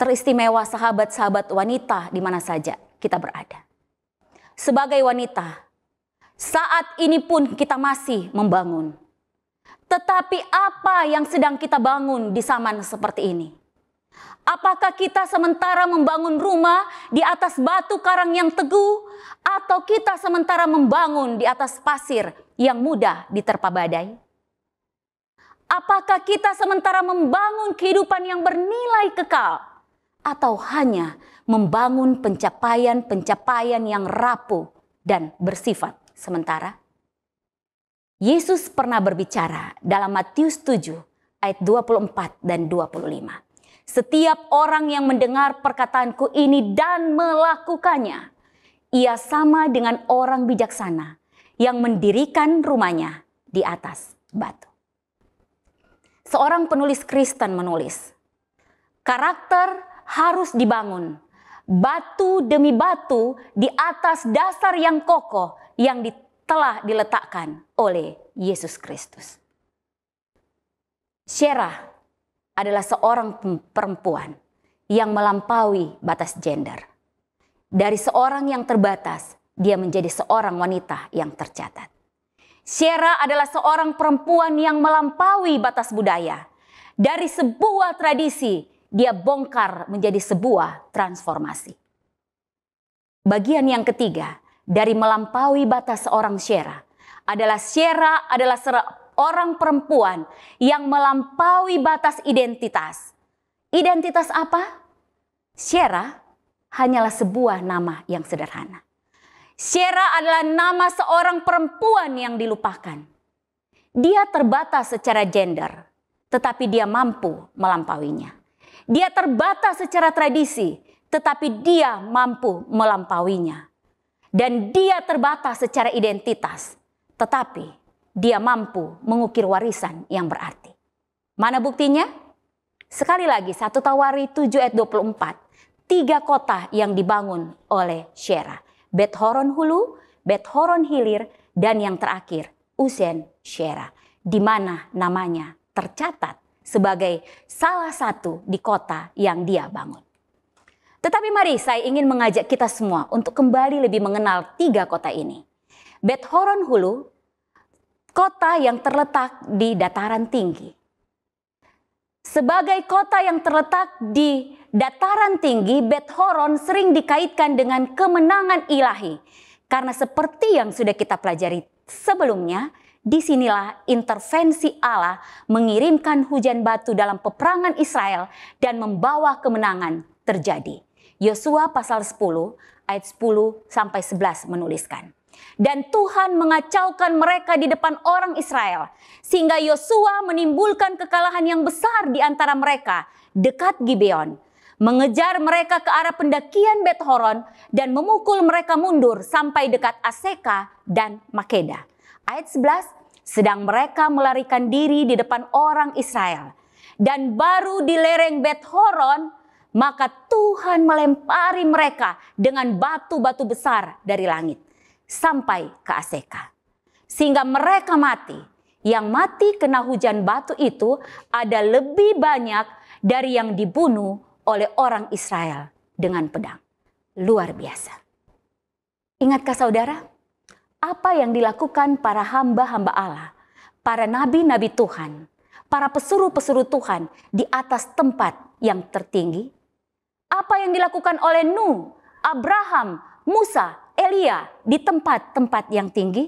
teristimewa sahabat-sahabat wanita di mana saja kita berada. Sebagai wanita, saat ini pun kita masih membangun. Tetapi apa yang sedang kita bangun di zaman seperti ini? Apakah kita sementara membangun rumah di atas batu karang yang teguh, atau kita sementara membangun di atas pasir yang mudah diterpa badai? Apakah kita sementara membangun kehidupan yang bernilai kekal, atau hanya membangun pencapaian-pencapaian yang rapuh dan bersifat sementara? Yesus pernah berbicara dalam Matius 7 ayat 24 dan 25. Setiap orang yang mendengar perkataanku ini dan melakukannya, ia sama dengan orang bijaksana yang mendirikan rumahnya di atas batu. Seorang penulis Kristen menulis, karakter harus dibangun batu demi batu di atas dasar yang kokoh yang telah diletakkan oleh Yesus Kristus. Syera adalah seorang perempuan yang melampaui batas gender. Dari seorang yang terbatas, dia menjadi seorang wanita yang tercatat. Syera adalah seorang perempuan yang melampaui batas budaya. Dari sebuah tradisi, dia bongkar menjadi sebuah transformasi. Bagian yang ketiga, dari melampaui batas seorang Syera adalah seorang perempuan yang melampaui batas identitas. Identitas apa? Syera hanyalah sebuah nama yang sederhana. Syera adalah nama seorang perempuan yang dilupakan. Dia terbatas secara gender, tetapi dia mampu melampauinya. Dia terbatas secara tradisi, tetapi dia mampu melampauinya. Dan dia terbatas secara identitas, tetapi dia mampu mengukir warisan yang berarti. Mana buktinya? Sekali lagi 1 Tawari 7 ayat 24. 3 kota yang dibangun oleh Syera. Bet Horon Hulu, Bet Horon Hilir, dan yang terakhir Usen Syera. Di mana namanya tercatat sebagai salah satu di kota yang dia bangun. Tetapi mari saya ingin mengajak kita semua untuk kembali lebih mengenal 3 kota ini. Bet Horon Hulu, kota yang terletak di dataran tinggi. Sebagai kota yang terletak di dataran tinggi, Bet Horon sering dikaitkan dengan kemenangan ilahi. Karena seperti yang sudah kita pelajari sebelumnya, disinilah intervensi Allah mengirimkan hujan batu dalam peperangan Israel dan membawa kemenangan terjadi. Yosua pasal 10 ayat 10 sampai 11 menuliskan. Dan Tuhan mengacaukan mereka di depan orang Israel, sehingga Yosua menimbulkan kekalahan yang besar di antara mereka dekat Gibeon, mengejar mereka ke arah pendakian Bet Horon dan memukul mereka mundur sampai dekat Aseka dan Makeda. Ayat 11, sedang mereka melarikan diri di depan orang Israel, dan baru di lereng Bet Horon, maka Tuhan melempari mereka dengan batu-batu besar dari langit sampai ke Aseka. Sehingga mereka mati. Yang mati kena hujan batu itu ada lebih banyak dari yang dibunuh oleh orang Israel dengan pedang. Luar biasa. Ingatkah saudara? Apa yang dilakukan para hamba-hamba Allah, para nabi-nabi Tuhan, para pesuruh-pesuruh Tuhan di atas tempat yang tertinggi? Apa yang dilakukan oleh Nuh, Abraham, Musa, Elia di tempat-tempat yang tinggi?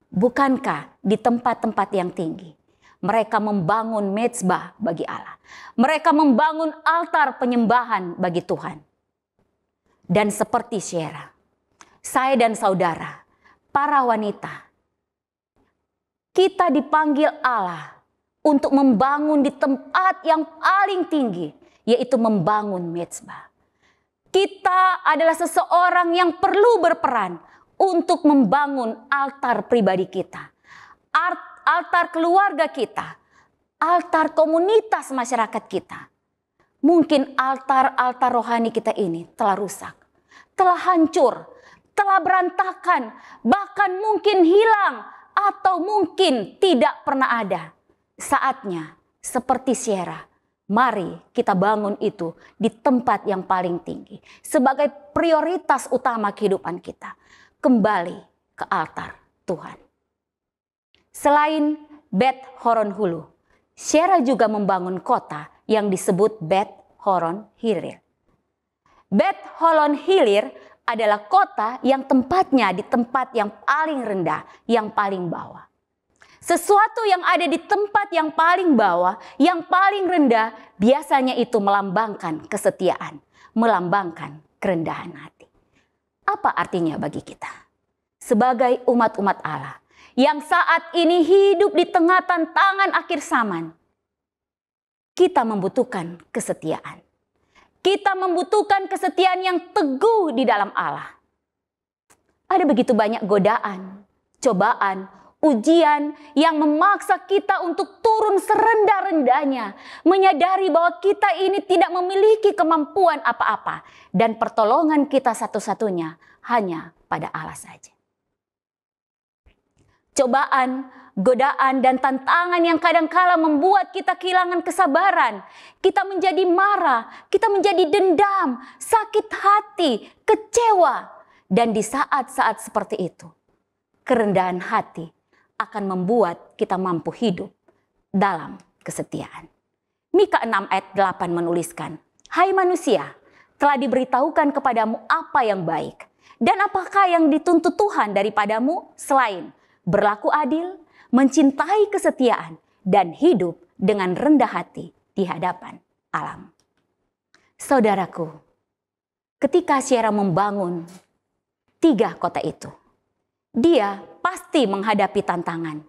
Bukankah di tempat-tempat yang tinggi mereka membangun mezbah bagi Allah? Mereka membangun altar penyembahan bagi Tuhan. Dan seperti Syera, saya dan saudara, para wanita, kita dipanggil Allah untuk membangun di tempat yang paling tinggi, yaitu membangun mezbah. Kita adalah seseorang yang perlu berperan untuk membangun altar pribadi kita, altar keluarga kita, altar komunitas masyarakat kita. Mungkin altar-altar rohani kita ini telah rusak, telah hancur, telah berantakan, bahkan mungkin hilang atau mungkin tidak pernah ada. Saatnya seperti Syera, mari kita bangun itu di tempat yang paling tinggi sebagai prioritas utama kehidupan kita. Kembali ke altar Tuhan. Selain Bet Horon Hulu, Syera juga membangun kota yang disebut Bet Horon Hilir. Bet Horon Hilir adalah kota yang tempatnya di tempat yang paling rendah, yang paling bawah. Sesuatu yang ada di tempat yang paling bawah, yang paling rendah, biasanya itu melambangkan kesetiaan, melambangkan kerendahan hati. Apa artinya bagi kita? Sebagai umat-umat Allah yang saat ini hidup di tengah tantangan akhir zaman, kita membutuhkan kesetiaan. Kita membutuhkan kesetiaan yang teguh di dalam Allah. Ada begitu banyak godaan, cobaan, ujian yang memaksa kita untuk turun serendah-rendahnya, menyadari bahwa kita ini tidak memiliki kemampuan apa-apa dan pertolongan kita satu-satunya hanya pada Allah saja. Cobaan, godaan, dan tantangan yang kadangkala membuat kita kehilangan kesabaran. Kita menjadi marah, kita menjadi dendam, sakit hati, kecewa. Dan di saat-saat seperti itu, kerendahan hati akan membuat kita mampu hidup dalam kesetiaan. Mika 6 ayat 8 menuliskan, "Hai manusia, telah diberitahukan kepadamu apa yang baik. Dan apakah yang dituntut Tuhan daripadamu selain berlaku adil, mencintai kesetiaan, dan hidup dengan rendah hati di hadapan alam." Saudaraku, ketika Syera membangun 3 kota itu, dia pasti menghadapi tantangan.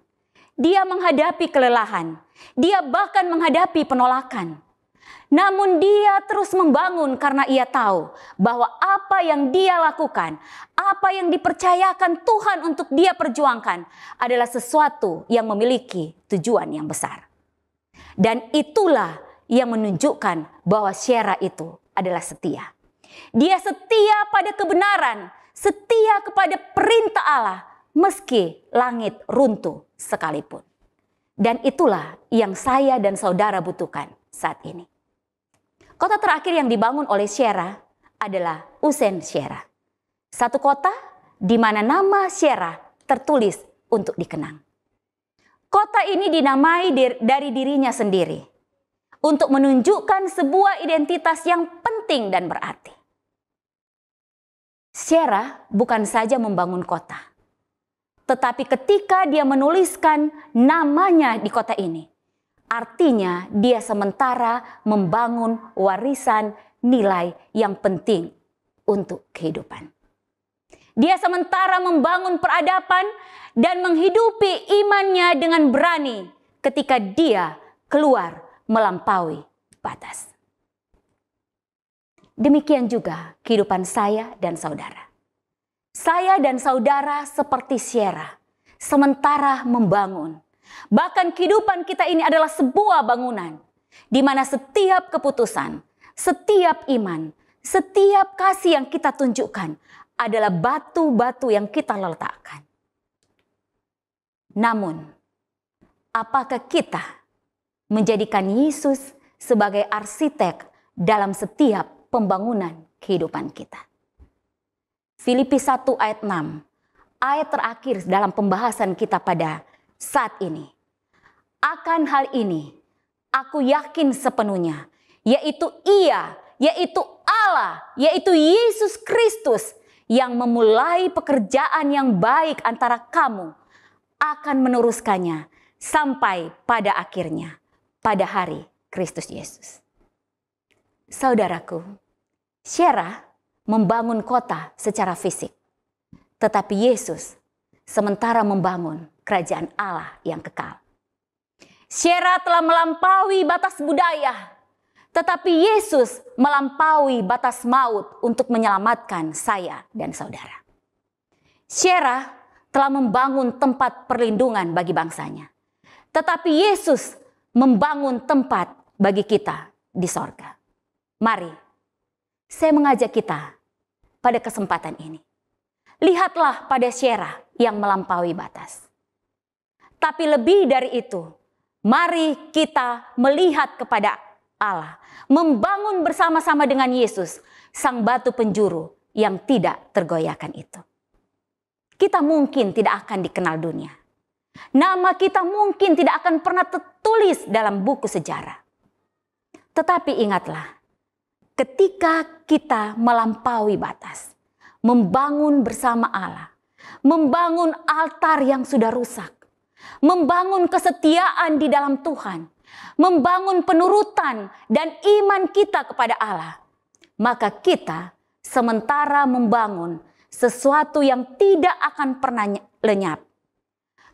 Dia menghadapi kelelahan. Dia bahkan menghadapi penolakan. Namun dia terus membangun karena ia tahu bahwa apa yang dia lakukan, apa yang dipercayakan Tuhan untuk dia perjuangkan adalah sesuatu yang memiliki tujuan yang besar. Dan itulah yang menunjukkan bahwa Syera itu adalah setia. Dia setia pada kebenaran, setia kepada perintah Allah meski langit runtuh sekalipun. Dan itulah yang saya dan saudara butuhkan saat ini. Kota terakhir yang dibangun oleh Syera adalah Usen Syera. Satu kota di mana nama Syera tertulis untuk dikenang. Kota ini dinamai dari dirinya sendiri untuk menunjukkan sebuah identitas yang penting dan berarti. Syera bukan saja membangun kota, tetapi ketika dia menuliskan namanya di kota ini, artinya dia sementara membangun warisan nilai yang penting untuk kehidupan. Dia sementara membangun peradaban dan menghidupi imannya dengan berani ketika dia keluar melampaui batas. Demikian juga kehidupan saya dan saudara. Saya dan saudara seperti Syera, sementara membangun. Bahkan kehidupan kita ini adalah sebuah bangunan, di mana setiap keputusan, setiap iman, setiap kasih yang kita tunjukkan adalah batu-batu yang kita letakkan. Namun, apakah kita menjadikan Yesus sebagai arsitek dalam setiap pembangunan kehidupan kita? Filipi 1 ayat 6, ayat terakhir dalam pembahasan kita pada saat ini. Akan hal ini, aku yakin sepenuhnya, yaitu Ia, yaitu Allah, yaitu Yesus Kristus yang memulai pekerjaan yang baik antara kamu akan meneruskannya sampai pada akhirnya, pada hari Kristus Yesus. Saudaraku, Syera membangun kota secara fisik, tetapi Yesus sementara membangun kerajaan Allah yang kekal. Syera telah melampaui batas budaya, tetapi Yesus melampaui batas maut untuk menyelamatkan saya dan saudara. Syera telah membangun tempat perlindungan bagi bangsanya, tetapi Yesus membangun tempat bagi kita di sorga. Mari, saya mengajak kita pada kesempatan ini. Lihatlah pada Syera yang melampaui batas. Tapi lebih dari itu, mari kita melihat kepada Allah, membangun bersama-sama dengan Yesus, sang batu penjuru yang tidak tergoyahkan itu. Kita mungkin tidak akan dikenal dunia. Nama kita mungkin tidak akan pernah tertulis dalam buku sejarah. Tetapi ingatlah, ketika kita melampaui batas, membangun bersama Allah, membangun altar yang sudah rusak, membangun kesetiaan di dalam Tuhan, membangun penurutan dan iman kita kepada Allah, maka kita sementara membangun sesuatu yang tidak akan pernah lenyap.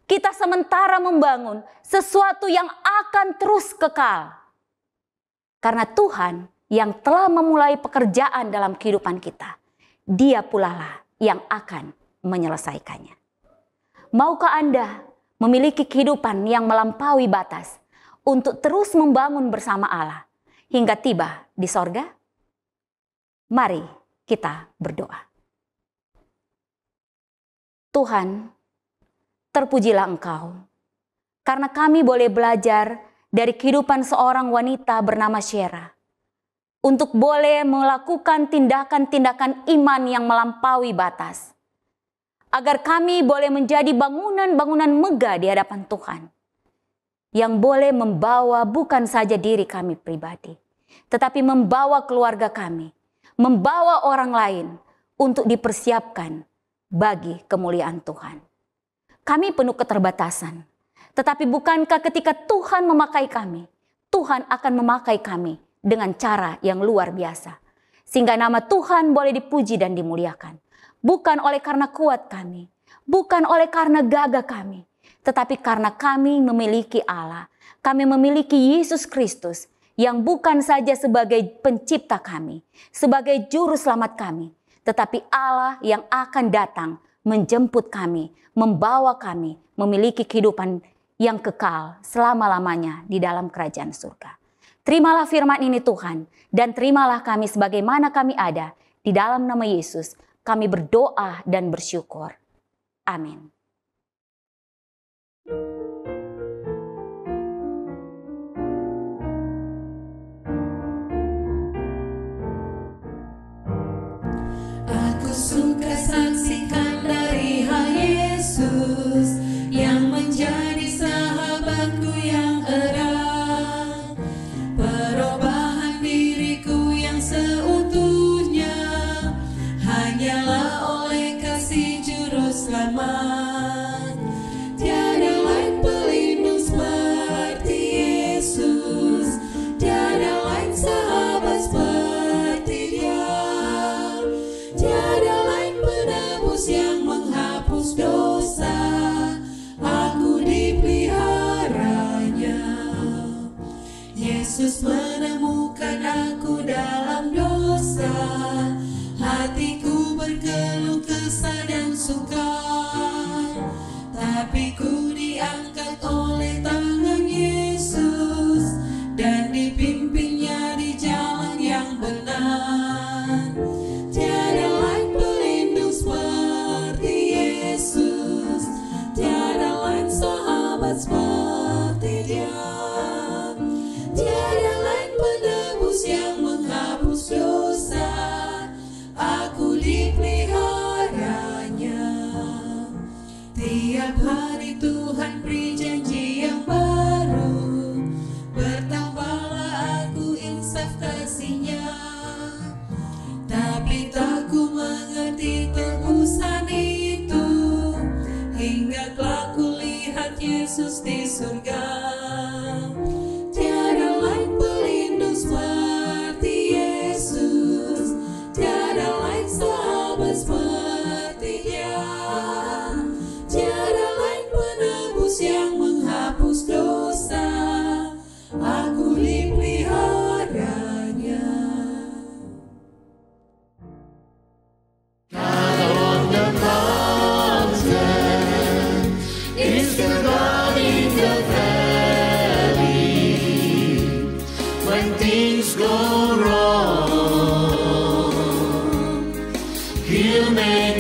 Kita sementara membangun sesuatu yang akan terus kekal. Karena Tuhan yang telah memulai pekerjaan dalam kehidupan kita, Dia pula lah yang akan menyelesaikannya. Maukah Anda memiliki kehidupan yang melampaui batas untuk terus membangun bersama Allah hingga tiba di sorga? Mari kita berdoa. Tuhan, terpujilah Engkau, karena kami boleh belajar dari kehidupan seorang wanita bernama Syera, untuk boleh melakukan tindakan-tindakan iman yang melampaui batas, agar kami boleh menjadi bangunan-bangunan megah di hadapan Tuhan, yang boleh membawa bukan saja diri kami pribadi, tetapi membawa keluarga kami, membawa orang lain untuk dipersiapkan bagi kemuliaan Tuhan. Kami penuh keterbatasan, tetapi bukankah ketika Tuhan memakai kami, Tuhan akan memakai kami dengan cara yang luar biasa, sehingga nama Tuhan boleh dipuji dan dimuliakan. Bukan oleh karena kuat kami, bukan oleh karena gagah kami, tetapi karena kami memiliki Allah, kami memiliki Yesus Kristus yang bukan saja sebagai pencipta kami, sebagai juru selamat kami, tetapi Allah yang akan datang menjemput kami, membawa kami memiliki kehidupan yang kekal selama-lamanya di dalam kerajaan surga. Terimalah firman ini Tuhan, dan terimalah kami sebagaimana kami ada. Di dalam nama Yesus kami berdoa dan bersyukur. Amin. Aku suka saksikan dari Yesus yang menjadi sahabatku yang erat, perubahan diriku yang seutuhnya hanyalah oleh kasih juru selamat. Tiada lain pelindung seperti Yesus, tiada lain sahabat seperti Dia, tiada lain penebus yang menghapus dosa. Aku dipeliharanya. Yesus menemukan aku dalam dosa. Hatiku berkeluh kesah dan sukar, tapi ku diangkat oleh tangan Yesus dan dipimpinnya di jalan yang benar. Tiada lain pelindung seperti Yesus, tiada lain sahabat seperti Dia, tiada lain penebus yang menghapus dosa. Aku dipeliharanya. Tiap hari Tuhan beri janji yang baik. seperti-Nya. Tiada lain penebus yang menghapus dosa, aku dipeliharanya. Things go wrong, He'll make